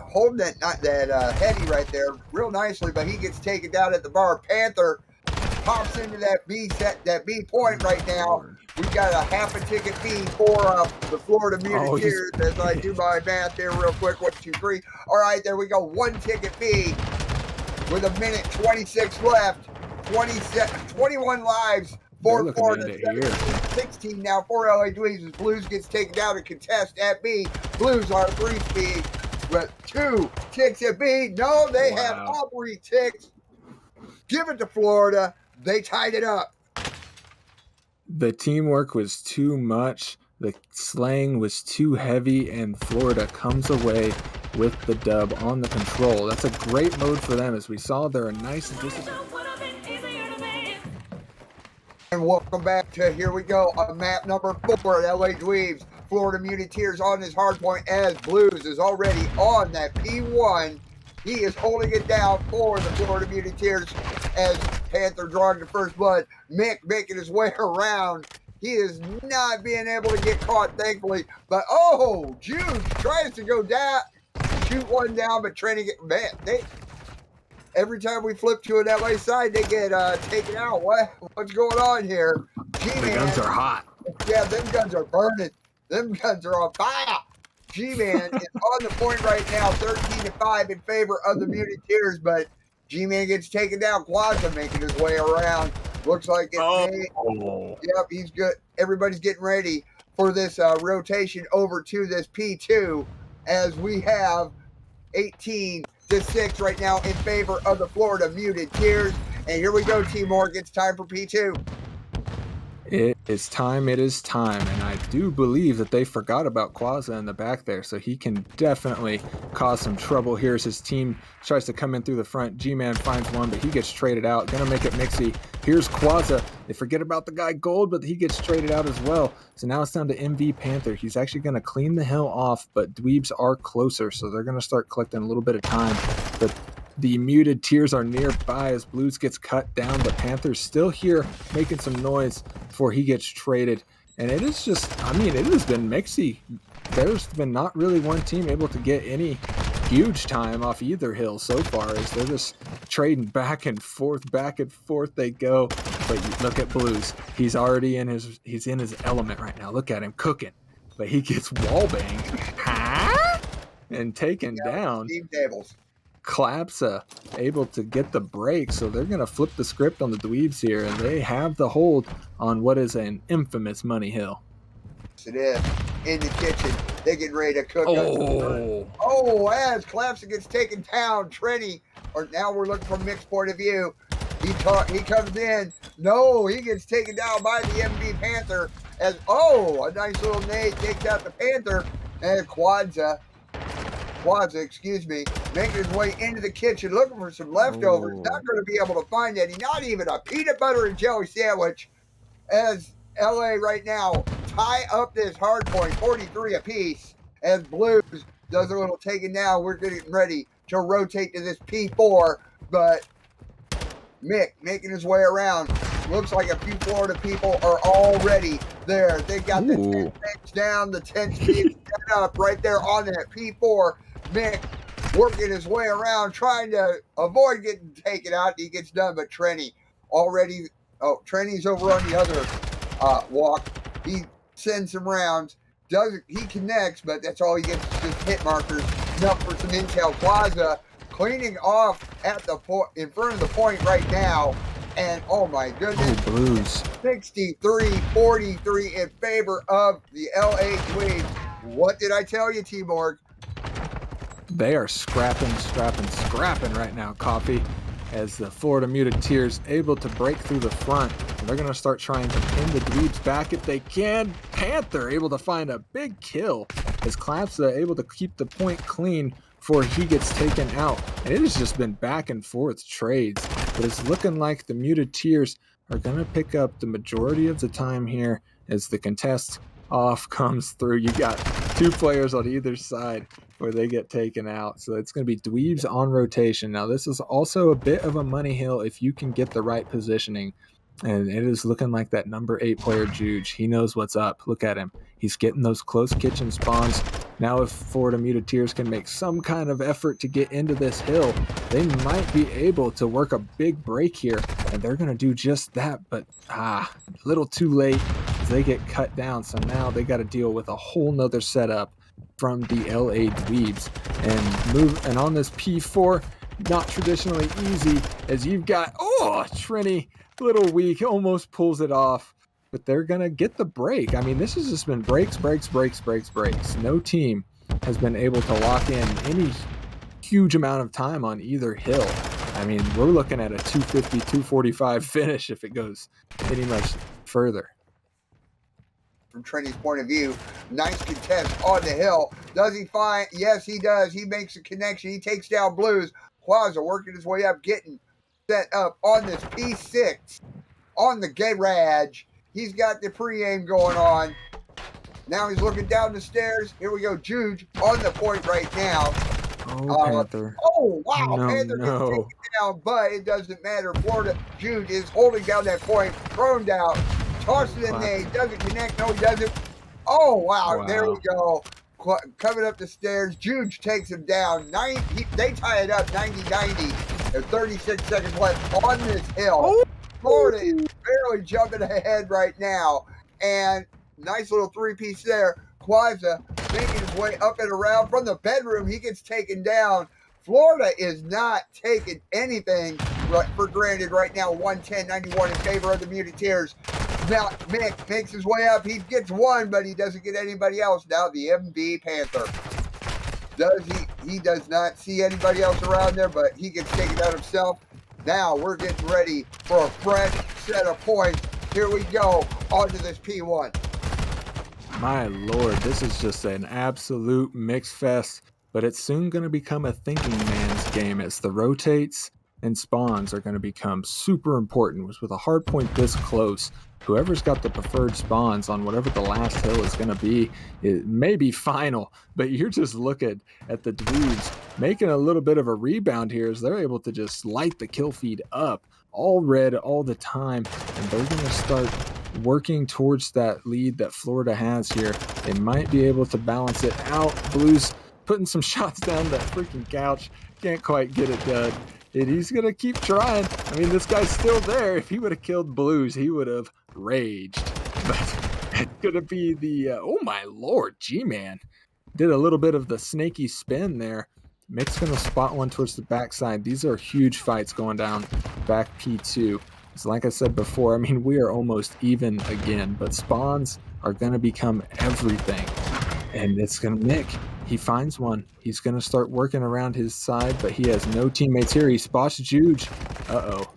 holding that heady right there real nicely, but he gets taken down at the bar. Panther pops into that B point right now. We've got a half a ticket B for the Florida Muteteers as I do my math here real quick. 1, 2, 3. All right, there we go. 1 ticket B. with a minute 26 left. 21 lives They're for looking to Florida. end it here. 16 now for LA Dweebs as Blues gets taken down to contest at B. Blues are 3-speed with 2 ticks at B. No, they have all 3 ticks. Give it to Florida. They tied it up. The teamwork was too much. The slaying was too heavy, and Florida comes away with the dub on the control. That's a great mode for them, as we saw they're a nice and disciplined. And welcome back to, here we go, on map number 4 at LA Dweebs. Florida Muteteers on his hard point as Blues is already on that P1. He is holding it down for the Florida Muteteers as Panther drawing the first blood. Mick making his way around. He is not being able to get caught, thankfully. But, oh, Jude tries to go down, shoot one down, but Trenny, man, every time we flip to an LA side, they get taken out. What's going on here? G-Man, the guns are hot. Yeah, them guns are burning. Them guns are on fire. G-Man is on the point right now, 13-5 in favor of the Muteteers, but G-Man gets taken down. Quaza making his way around. Looks like it's Yep, he's good. Everybody's getting ready for this rotation over to this P2 as we have 18-6 right now in favor of the Florida Muteteers. And here we go, Team Morgan. It's time for P2. It is time, and I do believe that they forgot about Quaza in the back there, so he can definitely cause some trouble here as his team tries to come in through the front. G-Man finds one, but he gets traded out. Gonna make it mixy. Here's Quaza. They forget about the guy Gold, but he gets traded out as well. So now it's down to MV Panther. He's actually gonna clean the hill off, but Dweebs are closer, so they're gonna start collecting a little bit of time. But the Muteteers are nearby as Blues gets cut down, but Panther's still here making some noise before he gets traded. And it is just, I mean, it has been mixy. There's been not really one team able to get any huge time off either hill so far, as they're just trading back and forth they go. But you look at Blues. He's already in his element right now. Look at him cooking. But he gets wall banged and taken down. Team tables. Klapsa able to get the break, so they're going to flip the script on the Dweebs here, and they have the hold on what is an infamous Money Hill. Yes, it is. In the kitchen, they get ready to cook. As Klapsa gets taken down, Trenny, or now we're looking from Mick's point of view. He comes in. No, he gets taken down by the MV Panther as, a nice little nade takes out the Panther, and Quaza, making his way into the kitchen, looking for some leftovers. Not going to be able to find any, not even a peanut butter and jelly sandwich, as LA right now tie up this hard point, 43 apiece, as Blues does a little taking down. We're getting ready to rotate to this P4, but Mick making his way around. Looks like a few Florida people are already there. They got the tent stakes down, the tent being set up right there on that P4. Mick working his way around, trying to avoid getting taken out. He gets done, but Trenny's over on the other walk. He sends some rounds. He connects, but that's all he gets is just hit markers. Enough for some intel. Plaza cleaning off at the in front of the point right now. And oh my goodness, Blues 63-43 in favor of the LA Dweebs. What did I tell you, T-Borg? They are scrapping right now, Coffee, as the Florida Muteteers able to break through the front. And they're going to start trying to pin the Dweebs back if they can. Panther able to find a big kill as Klapsa able to keep the point clean before he gets taken out. And it has just been back and forth trades, but it's looking like the Muteteers are going to pick up the majority of the time here as the contest off comes through. You got 2 players on either side where they get taken out. So it's going to be Dweebs on rotation. Now this is also a bit of a money hill if you can get the right positioning. And it is looking like that number 8 player, Juge. He knows what's up. Look at him. He's getting those close kitchen spawns. Now if Florida Muteteers can make some kind of effort to get into this hill, they might be able to work a big break here. And they're going to do just that. But a little too late as they get cut down. So now they got to deal with a whole nother setup from the LA Dweebs. And on this P4, not traditionally easy, as you've got, oh, Trini, little weak, almost pulls it off, but they're going to get the break. I mean, this has just been breaks, breaks, breaks, breaks, breaks. No team has been able to lock in any huge amount of time on either hill. I mean, we're looking at a 250, 245 finish if it goes any much further. From Trini's point of view, nice contest on the hill. Does he find? Yes, he does. He makes a connection. He takes down Blues. Plaza working his way up, getting set up on this P6 on the garage. He's got the pre-aim going on. Now he's looking down the stairs. Here we go. Juge on the point right now. Oh, Panther. Oh, wow. No, Panther gets no. taken down, but it doesn't matter. Florida Juge is holding down that point, thrown down, tossed it in there. He doesn't connect. No, he doesn't. Oh, wow. There we go. Coming up the stairs. Juge takes him down. They tie it up 90-90. There's 36 seconds left on this hill. Florida is barely jumping ahead right now. And nice little three-piece there. Quaza making his way up and around from the bedroom. He gets taken down. Florida is not taking anything for granted right now. 110-91 in favor of the Muteteers. Now Mick makes his way up. He gets one, but he doesn't get anybody else. Now the MB Panther. He does not see anybody else around there, but he gets taken out himself. Now we're getting ready for a fresh set of points. Here we go. Onto this P1. My lord, this is just an absolute mix fest, but it's soon going to become a thinking man's game as the rotates and spawns are going to become super important. With a hard point this close, whoever's got the preferred spawns on whatever the last hill is going to be, it may be final, but you're just looking at the Dweebs making a little bit of a rebound here as they're able to just light the kill feed up, all red all the time, and they're going to start working towards that lead that Florida has here. They might be able to balance it out. Blues putting some shots down that freaking couch. Can't quite get it done. And he's going to keep trying. I mean, this guy's still there. If he would have killed Blues, he would have raged. But it's going to be the, oh my lord, G-Man. Did a little bit of the snaky spin there. Mick's going to spot one towards the backside. These are huge fights going down back P2. So like I said before, I mean, we are almost even again, but spawns are going to become everything. And it's going to Mick. He finds one. He's going to start working around his side, but he has no teammates here. He spots Juge. Uh-oh.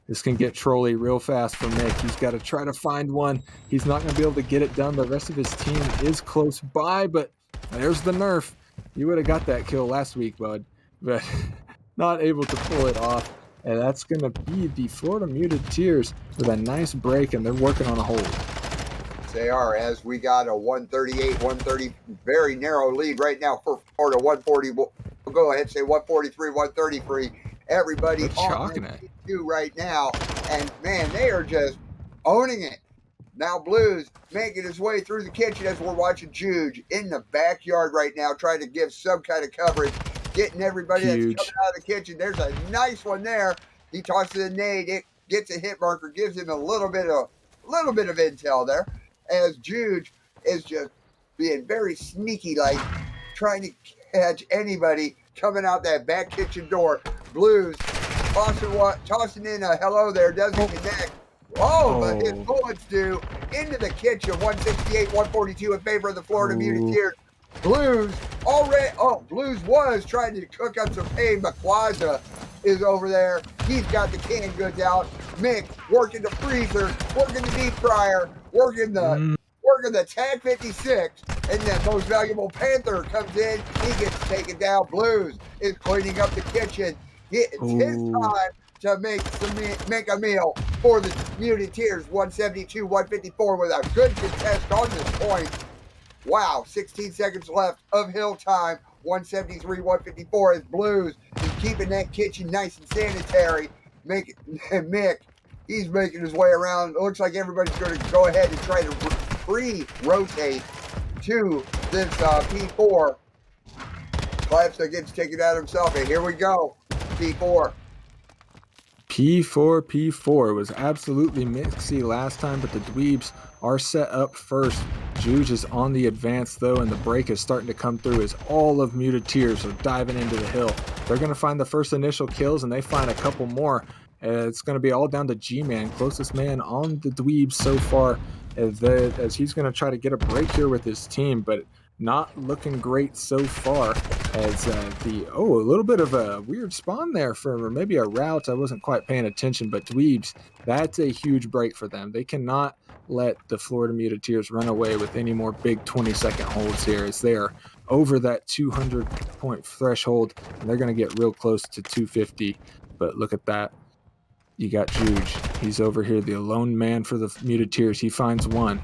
This can get trolly real fast for Mick. He's got to try to find one. He's not going to be able to get it done. The rest of his team is close by, but there's the nerf. You would have got that kill last week, bud, but not able to pull it off. And that's going to be the Florida Muteteers with a nice break, and they're working on a hold. They are, as we got a 138-130, very narrow lead right now for Florida. 140, we'll go ahead and say 143-133. Everybody on two right now, and man, they are just owning it. Now Blues making his way through the kitchen as we're watching Juge in the backyard right now, trying to give some kind of coverage, getting everybody that's coming out of the kitchen. There's a nice one there. He tosses a nade. It gets a hit marker, gives him a little bit of intel there. As Juge is just being very sneaky, like trying to catch anybody coming out that back kitchen door. Blues tossing in a hello there, doesn't connect. But his bullets do into the kitchen. 168-142 in favor of the Florida Muteteers. Blues Blues was trying to cook up some pain, but Quaza is over there. He's got the canned goods out. Mick working the freezer, working the deep fryer, working the Tag 56, and then most valuable Panther comes in. He gets taken down. Blues is cleaning up the kitchen. It's his time to make a meal for the Muteteers. 172-154 with a good contest on this point. Wow, 16 seconds left of hill time. 173-154 as Blues is keeping that kitchen nice and sanitary. Mick, he's making his way around. It looks like everybody's going to go ahead and try to pre-rotate to this P4. Klapsa gets taken out himself, and here we go. P4. P4 was absolutely mixy last time, but the Dweebs are set up first. Juge is on the advance though, and the break is starting to come through as all of Muteteers are diving into the hill. They're going to find the first initial kills, and they find a couple more. It's going to be all down to G-Man, closest man on the Dweebs so far, as he's going to try to get a break here with his team, but not looking great so far. As a little bit of a weird spawn there for maybe a route. I wasn't quite paying attention, but Dweebs, that's a huge break for them. They cannot let the Florida Muteteers run away with any more big 20-second holds here, as they are over that 200-point threshold, and they're going to get real close to 250. But look at that. You got Juge. He's over here, the lone man for the Muteteers. He finds one.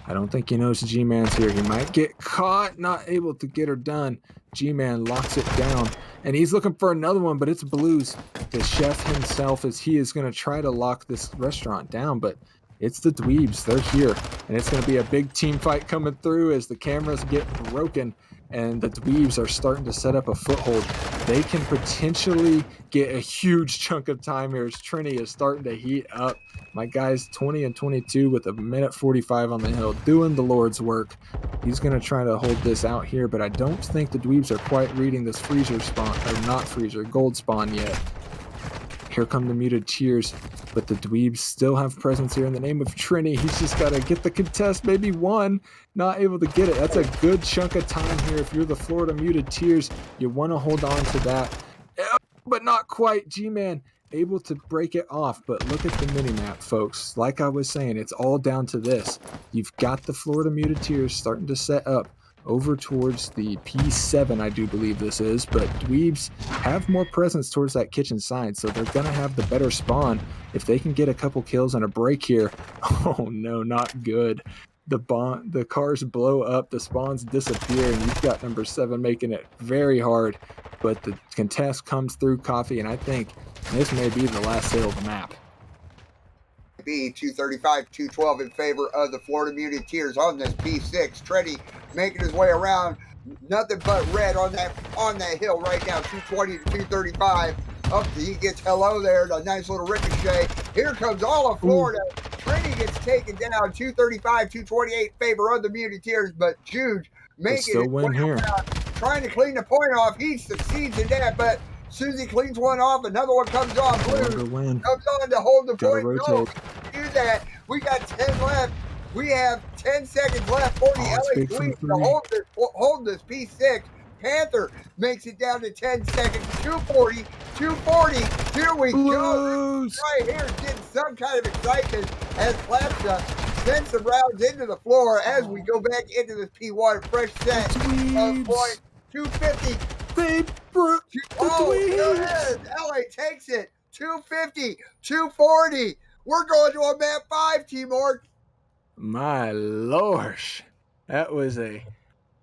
I don't think he knows G-Man's here. He might get caught, not able to get her done. G-Man locks it down, and he's looking for another one, but it's Blues, the chef himself, as he is going to try to lock this restaurant down, but it's the Dweebs. They're here, and it's going to be a big team fight coming through as the cameras get broken, and the Dweebs are starting to set up a foothold. They can potentially get a huge chunk of time here as Trini is starting to heat up. My guy's 20 and 22 with a minute 45 on the hill, doing the Lord's work. He's going to try to hold this out here, but I don't think the Dweebs are quite reading this freezer spawn, or not freezer, gold spawn yet. Here come the Muteteers, but the Dweebs still have presence here in the name of Trini. He's just got to get the contest, maybe one. Not able to get it. That's a good chunk of time here. If you're the Florida Muteteers, you want to hold on to that. But not quite. G-Man able to break it off, but look at the minimap, folks. Like I was saying, it's all down to this. You've got the Florida Muteteers starting to set up over towards the P7, I do believe this is, but Dweebs have more presence towards that kitchen side, so they're going to have the better spawn. If they can get a couple kills and a break here, oh no, not good. The cars blow up, the spawns disappear, and you've got number 7 making it very hard, but the contest comes through Coffee, and I think this may be the last sale of the map. 235, 212 in favor of the Florida Muteteers on this P6. Treddy making his way around. Nothing but red on that hill right now. 220 to 235. Up he gets hello there. A nice little ricochet. Here comes all of Florida. Treddy gets taken down. 235, 228 in favor of the Muteteers, but Juge making it win here. Around, trying to clean the point off. He succeeds in that, but Susie cleans one off, another one comes on. Blues comes on to hold the point. No, do that. We got 10 left. We have 10 seconds left for the LA Dweebs to hold this P6. Panther makes it down to 10 seconds. 240, 240. Here we go. Right here, getting some kind of excitement as Plapsa sends some rounds into the floor as we go back into this P1. Fresh set of point. 250. They broke the Dweebs. LA takes it. 250, 240. We're going to a map 5, Timor. My lord. That was a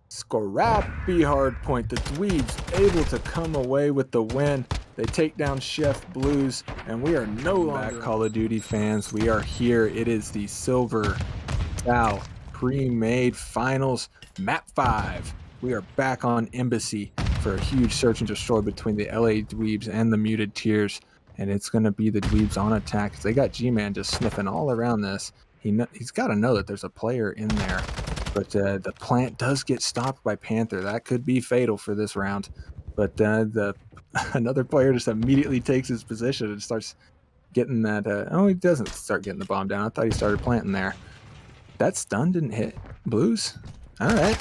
scrappy hard point. The Dweebs able to come away with the win. They take down Chef Blues, and we are no longer Call of Duty fans. We are here. It is the Silver South Premade Finals Map 5. We are back on Embassy for a huge search and destroy between the LA Dweebs and the Muteteers, and it's going to be the Dweebs on attack. They got G-Man just sniffing all around this. He's got to know that there's a player in there, but the plant does get stopped by Panther. That could be fatal for this round, but another player just immediately takes his position and starts getting that. He doesn't start getting the bomb down. I thought he started planting there. That stun didn't hit Blues. All right.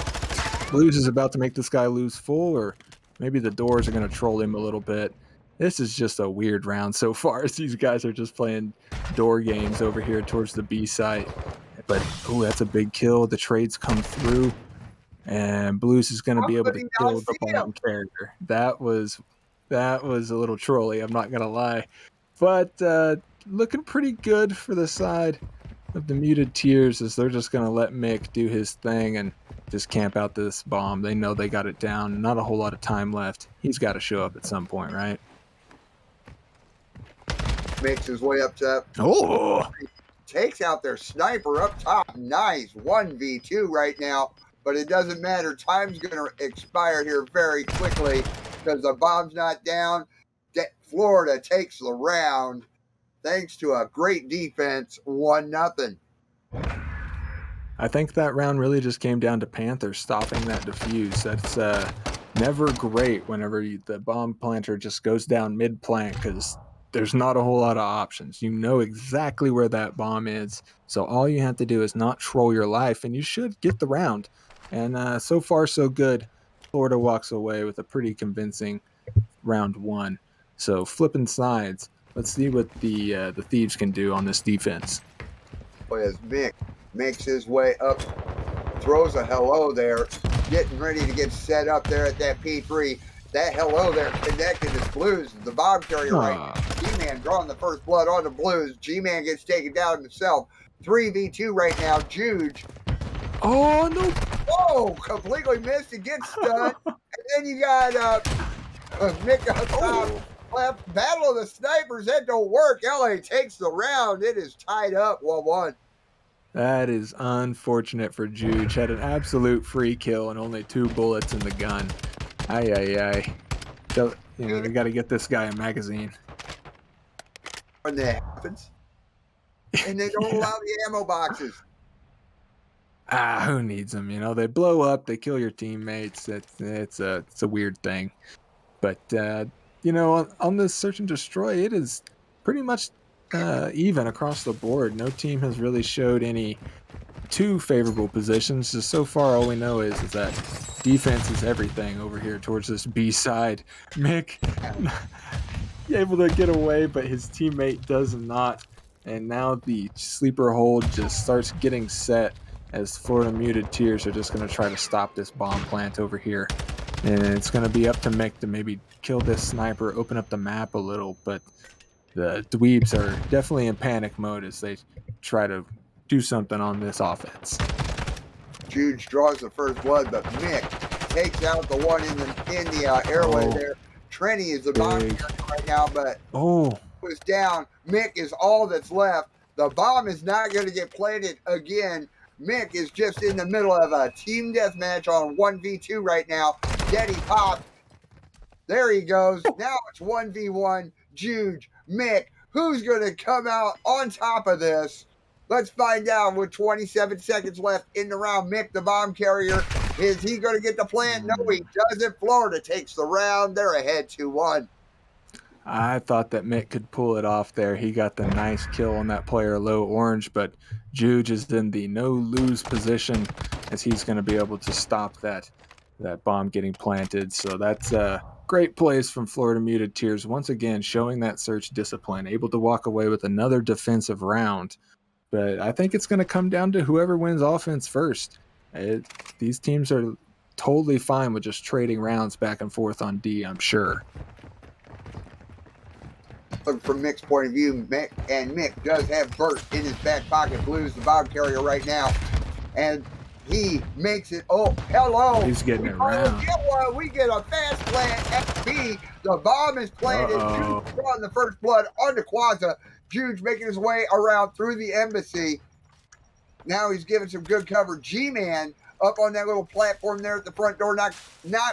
Blues is about to make this guy lose full, or maybe the doors are going to troll him a little bit. This is just a weird round so far, as these guys are just playing door games over here towards the B site. But, oh, that's a big kill. The trades come through, and Blues is going to be able to kill the bomb character. That was a little trolly, I'm not going to lie. But looking pretty good for the side of the Muteteers, as they're just going to let Mick do his thing and just camp out this bomb. They know they got it down. Not a whole lot of time left. He's got to show up at some point, right? Makes his way up top. Oh! Takes out their sniper up top. Nice. 1v2 right now. But it doesn't matter. Time's going to expire here very quickly because the bomb's not down. Florida takes the round thanks to a great defense. 1-0. I think that round really just came down to Panther stopping that defuse. never great whenever the bomb planter just goes down mid-plant because there's not a whole lot of options. You know exactly where that bomb is, so all you have to do is not troll your life, and you should get the round. And so far, so good. Florida walks away with a pretty convincing round one. So flipping sides, let's see what the Thieves can do on this defense. As Mick makes his way up, throws a hello there, getting ready to get set up there at that P3. That hello there connected as Blues, the bomb carrier right now. G-Man drawing the first blood on the Blues. G-Man gets taken down himself. 3v2 right now. Juge. Oh, no. Oh, completely missed and gets stunned. And then you got Mick up top. Left. Battle of the Snipers. That don't work. LA takes the round. It is tied up 1-1. That is unfortunate for Juge. Had an absolute free kill and only 2 bullets in the gun. Ay, ay, ay. So, we got to get this guy a magazine. When that happens. And they don't allow the ammo boxes. Who needs them? They blow up, they kill your teammates. It's a weird thing. But, on this search and destroy, it is pretty much even across the board. No team has really showed any too favorable positions. Just so far, all we know is that defense is everything over here towards this B side. Mick able to get away, but his teammate does not. And now the sleeper hold just starts getting set as Florida Muted Tears are just going to try to stop this bomb plant over here. And it's going to be up to Mick to maybe kill this sniper, open up the map a little, but the Dweebs are definitely in panic mode as they try to do something on this offense. Juge draws the first blood, but Mick takes out the one in the airway there. Trenny is the bomb right now, but was down. Mick is all that's left. The bomb is not going to get planted again. Mick is just in the middle of a team deathmatch on 1v2 right now. Daddy popped. There he goes. Now it's 1v1. Juge, Mick. Who's going to come out on top of this? Let's find out with 27 seconds left in the round. Mick, the bomb carrier, is he going to get the plant? No, he doesn't. Florida takes the round. They're ahead 2-1. I thought that Mick could pull it off there. He got the nice kill on that player low orange, but Juge is in the no-lose position as he's going to be able to stop that bomb getting planted. So that's great plays from Florida Muted Tears. Once again, showing that search discipline, able to walk away with another defensive round. But I think it's going to come down to whoever wins offense first. These teams are totally fine with just trading rounds back and forth on D, I'm sure. From Mick's point of view, Mick does have Burt in his back pocket. Blues the bomb carrier right now, and he makes it. Oh, hello! He's getting it around. We get a fast plant at B. The bomb is planted. Juge drawing the first blood on the Quaza. Juge making his way around through the embassy. Now he's giving some good cover. G-Man up on that little platform there at the front door, not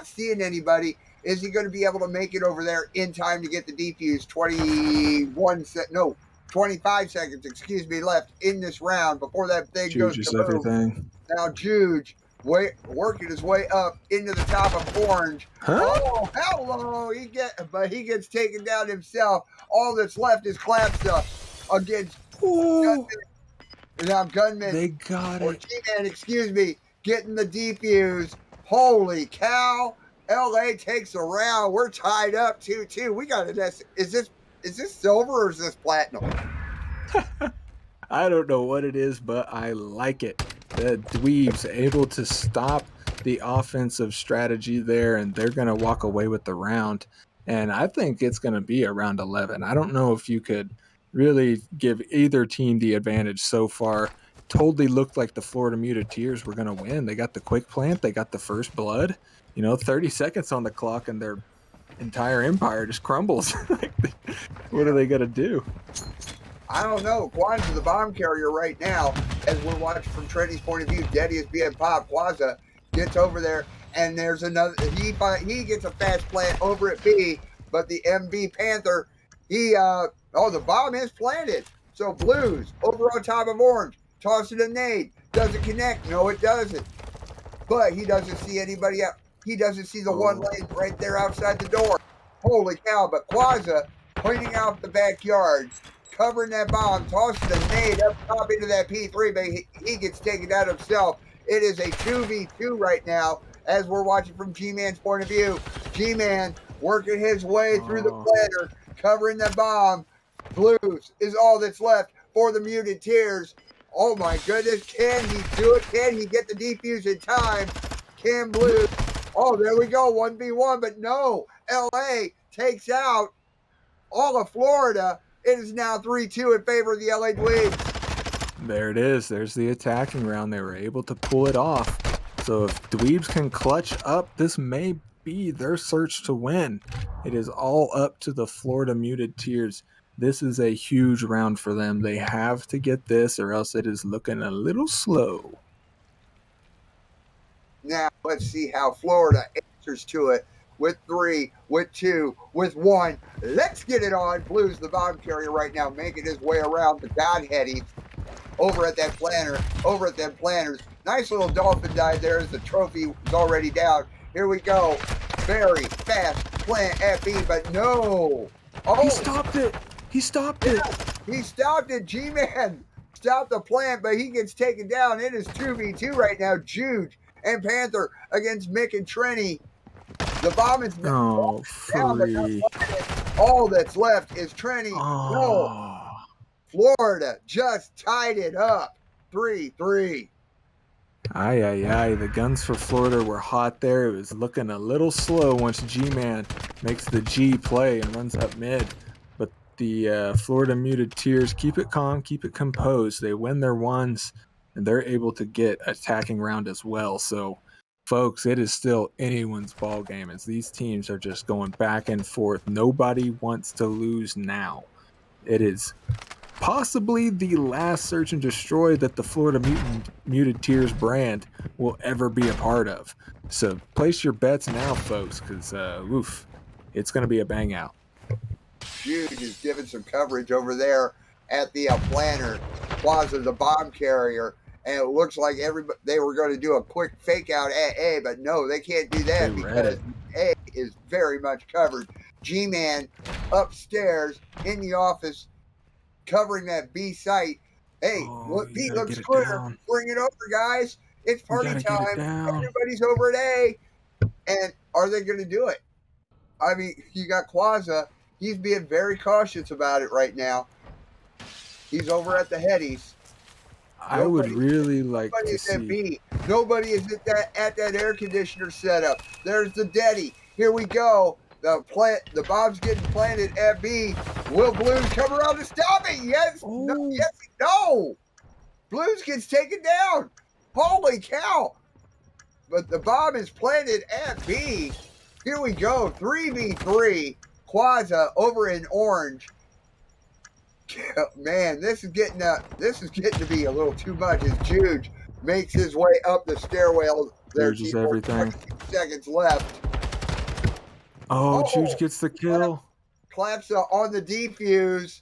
seeing anybody. Is he going to be able to make it over there in time to get the defuse? 25 seconds, left in this round before that thing goes to everything. Now Juge working his way up into the top of orange. Oh, hello! He gets taken down himself. All that's left is Clapsa against Gunman. Now Gunman. They got it. G-Man, getting the defuse. Holy cow! LA takes a round. We're tied up 2-2. We got it. Is this silver or is this platinum? I don't know what it is, but I like it. The Dweebs able to stop the offensive strategy there, and they're going to walk away with the round. And I think it's going to be around 11. I don't know if you could really give either team the advantage so far. Totally looked like the Florida Muted Tears were going to win. They got the quick plant. They got the first blood. 30 seconds on the clock and their entire empire just crumbles. What are they going to do? I don't know. Quan's the bomb carrier right now, as we're watching from Trenny's point of view. Daddy is being popped. Quaza gets over there, and there's another. He gets a fast plant over at B, but the MB Panther, the bomb is planted. So Blues over on top of orange, tossing a nade. Does it connect? No, it doesn't. But he doesn't see anybody He doesn't see the one lane right there outside the door. Holy cow, but Quaza pointing out the backyard, covering that bomb, tossing the nade up top into that P3, but he gets taken out himself. It is a 2v2 right now as we're watching from G-Man's point of view. G-Man working his way through the planter, covering the bomb. Blues is all that's left for the Muted Tears. Oh my goodness, can he do it? Can he get the defuse in time? Can Blues? Oh, there we go, 1v1, but no. LA takes out all of Florida. It is now 3-2 in favor of the LA Dweebs. There it is. There's the attacking round. They were able to pull it off. So if Dweebs can clutch up, this may be their search to win. It is all up to the Florida Muted Tears. This is a huge round for them. They have to get this or else it is looking a little slow. Now let's see how Florida answers to it with 3, with 2, with 1. Let's get it on. Blues, the bomb carrier right now, making his way around the Godheadies over at that planter, over at them planters. Nice little dolphin dive there as the trophy was already down. Here we go. Very fast plant at B, but no. Oh, he stopped it. He stopped it. He stopped it. G-Man stopped the plant, but he gets taken down. It is 2v2 right now. Jude and Panther against Mick and Trenny. The bomb is down, but all that's left is Trenny. No. Florida just tied it up. 3-3. Aye. The guns for Florida were hot there. It was looking a little slow once G-Man makes the G play and runs up mid. But the Florida Muted Tears keep it calm, keep it composed. They win their ones, and they're able to get attacking round as well. So, folks, it is still anyone's ball game as these teams are just going back and forth. Nobody wants to lose now. It is possibly the last search and destroy that the Florida Muted Tears brand will ever be a part of. So place your bets now, folks, because it's going to be a bang out. Jude is giving some coverage over there at the planter, Plaza, the bomb carrier, and it looks like they were going to do a quick fake out at A, but no, they can't do that because A is very much covered. G-Man upstairs in the office, covering that B site. Hey, B looks clear. Bring it over, guys. It's party time. Everybody's over at A. And are they going to do it? I mean, you got Quaza. He's being very cautious about it right now. He's over at the Headies. I would really like to see. B. Nobody is at that air conditioner setup. There's the Deddy. Here we go. The bomb's getting planted at B. Will Blues come around to stop it? Yes. No, yes. No. Blues gets taken down. Holy cow. But the bomb is planted at B. Here we go. 3v3. Quaza over in orange. Man, this is getting to be a little too much as Jude makes his way up the stairwell. There's everything. Seconds left. Oh, Juge gets the kill. Claps on the defuse.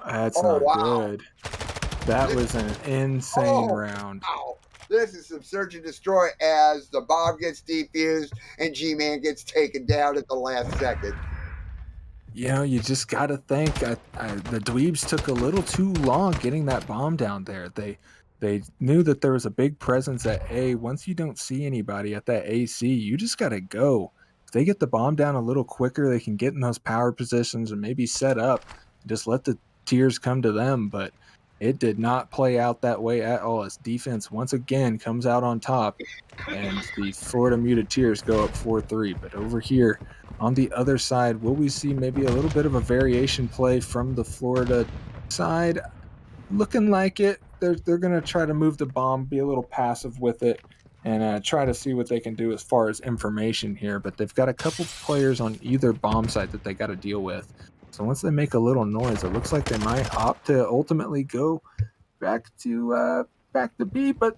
That's not good. That was an insane round. Wow. This is some search and destroy as the bomb gets defused and G-Man gets taken down at the last second. You know, you just got to think the Dweebs took a little too long getting that bomb down there. They knew that there was a big presence at A. Once you don't see anybody at that AC, you just got to go. If they get the bomb down a little quicker, they can get in those power positions and maybe set up. Just let the Tears come to them. But it did not play out that way at all. As defense once again comes out on top, and the Florida Muted Tears go up 4-3. But over here on the other side, will we see maybe a little bit of a variation play from the Florida side? Looking like it. They're going to try to move the bomb, be a little passive with it, and try to see what they can do as far as information here. But they've got a couple players on either bomb site that they got to deal with. So once they make a little noise, it looks like they might opt to ultimately go back to B. But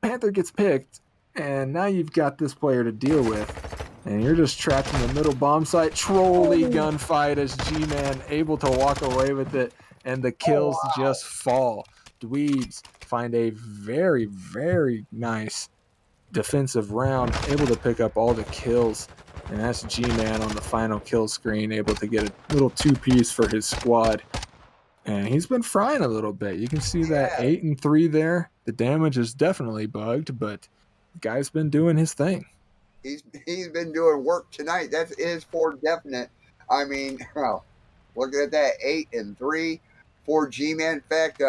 Panther gets picked, and now you've got this player to deal with, and you're just trapped in the middle bomb site. Trolley gunfight as G-Man able to walk away with it, and the kills just fall. Dweebs find a very, very nice defensive round, able to pick up all the kills. And that's G-Man on the final kill screen, able to get a little two-piece for his squad. And he's been frying a little bit. You can see that 8 and 3 there. The damage is definitely bugged, but the guy's been doing his thing. He's been doing work tonight. That is for definite. I mean, well, looking at that 8 and 3 for G-Man. In fact,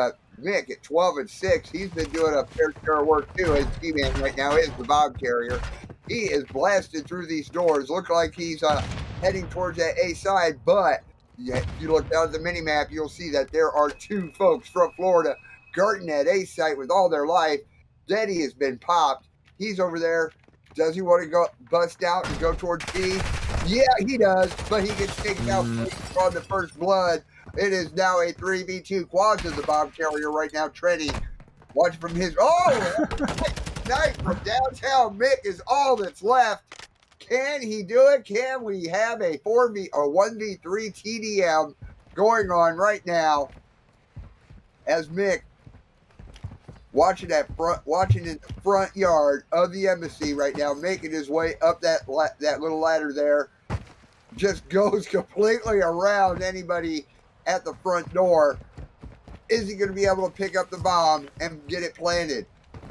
Mick at 12 and 6, he's been doing a fair share of work too. As G-Man right now is the bomb carrier. He is blasted through these doors. Look like he's heading towards that A side, but if you look down at the mini map, you'll see that there are two folks from Florida guarding that A site with all their life. Daddy has been popped. He's over there. Does he want to go bust out and go towards B? Yeah, he does, but he gets taken out on the first blood. It is now a 3v2. Quads is the bomb carrier right now. Trenny, watch from his. Oh, night from downtown. Mick is all that's left. Can he do it? Can we have a 4v or 1v3 TDM going on right now? As Mick watching in the front yard of the embassy right now, making his way up that little ladder there, just goes completely around anybody at the front door. Is he going to be able to pick up the bomb and get it planted?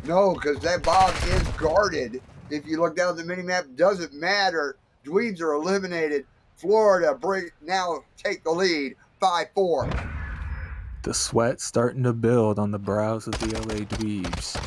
No, because that bomb is guarded. If you look down at the minimap, doesn't matter. Dweebs are eliminated. Florida now take the lead, 5-4. The sweat starting to build on the brows of the LA Dweebs.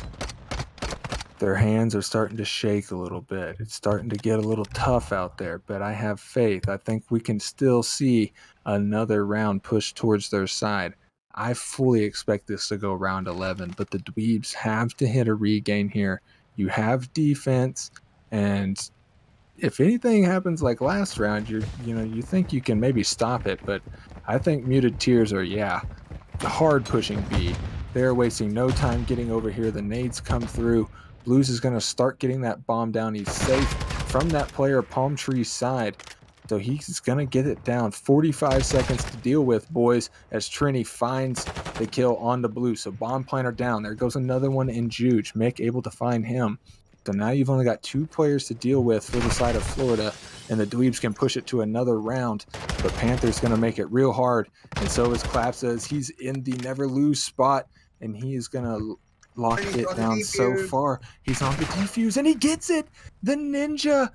Their hands are starting to shake a little bit. It's starting to get a little tough out there, but I have faith. I think we can still see another round push towards their side. I fully expect this to go round 11, but the Dweebs have to hit a regain here. You have defense, and if anything happens like last round, you think you can maybe stop it, but I think Muted Tears are, hard pushing B. They're wasting no time getting over here. The nades come through. Blues is going to start getting that bomb down. He's safe from that player Palm Tree side. So he's going to get it down. 45 seconds to deal with, boys, as Trini finds the kill on the Blue. So bomb planter down. There goes another one in Juge. Mick able to find him. So now you've only got 2 players to deal with for the side of Florida, and the Dweebs can push it to another round. But Panther's going to make it real hard, and so is Clapsa as he's in the never lose spot, and he is going to lock it down so far. He's on the defuse, and he gets it! The Ninja!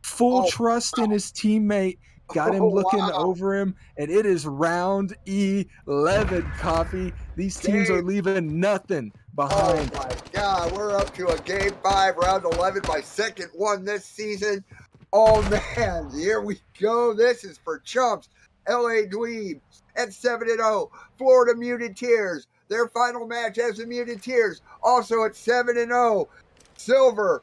Full trust in his teammate. Got him looking over him, and it is round 11, Coffee. These teams are leaving nothing behind. Oh my God, we're up to a game 5, round 11, my second one this season. Oh man, here we go. This is for Chumps. LA Dweebs at 7-0. Florida Muted Tears, their final match as the Muted Tears, also at 7-0. Silver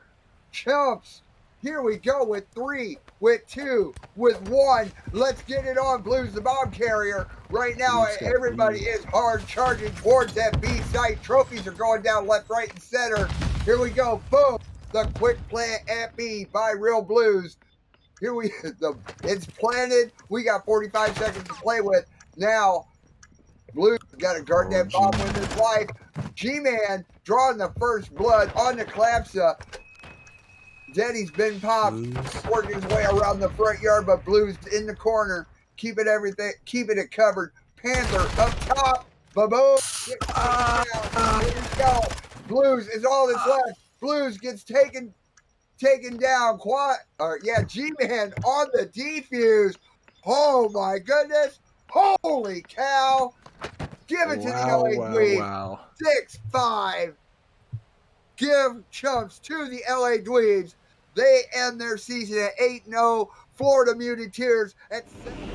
Chumps. Here we go with 3, with 2, with 1. Let's get it on. Blues the bomb carrier. Right now, everybody is hard charging towards that B site. Trophies are going down left, right, and center. Here we go. Boom. The quick plant at B by Real Blues. It's planted. We got 45 seconds to play with. Now, Blues got to guard that bomb with his life. G-Man drawing the first blood on the Clapsa. Denny's been popped, working his way around the front yard, but Blues in the corner, keeping it covered. Panther up top, ba-boom. Here we go. Blues is all that's left. Blues gets taken down. G-Man on the defuse. Oh my goodness. Holy cow. Give it to the LA Dweebs. 6-5. Give Chumps to the LA Dweebs. They end their season at 8-0. Florida Muted Tears at 7.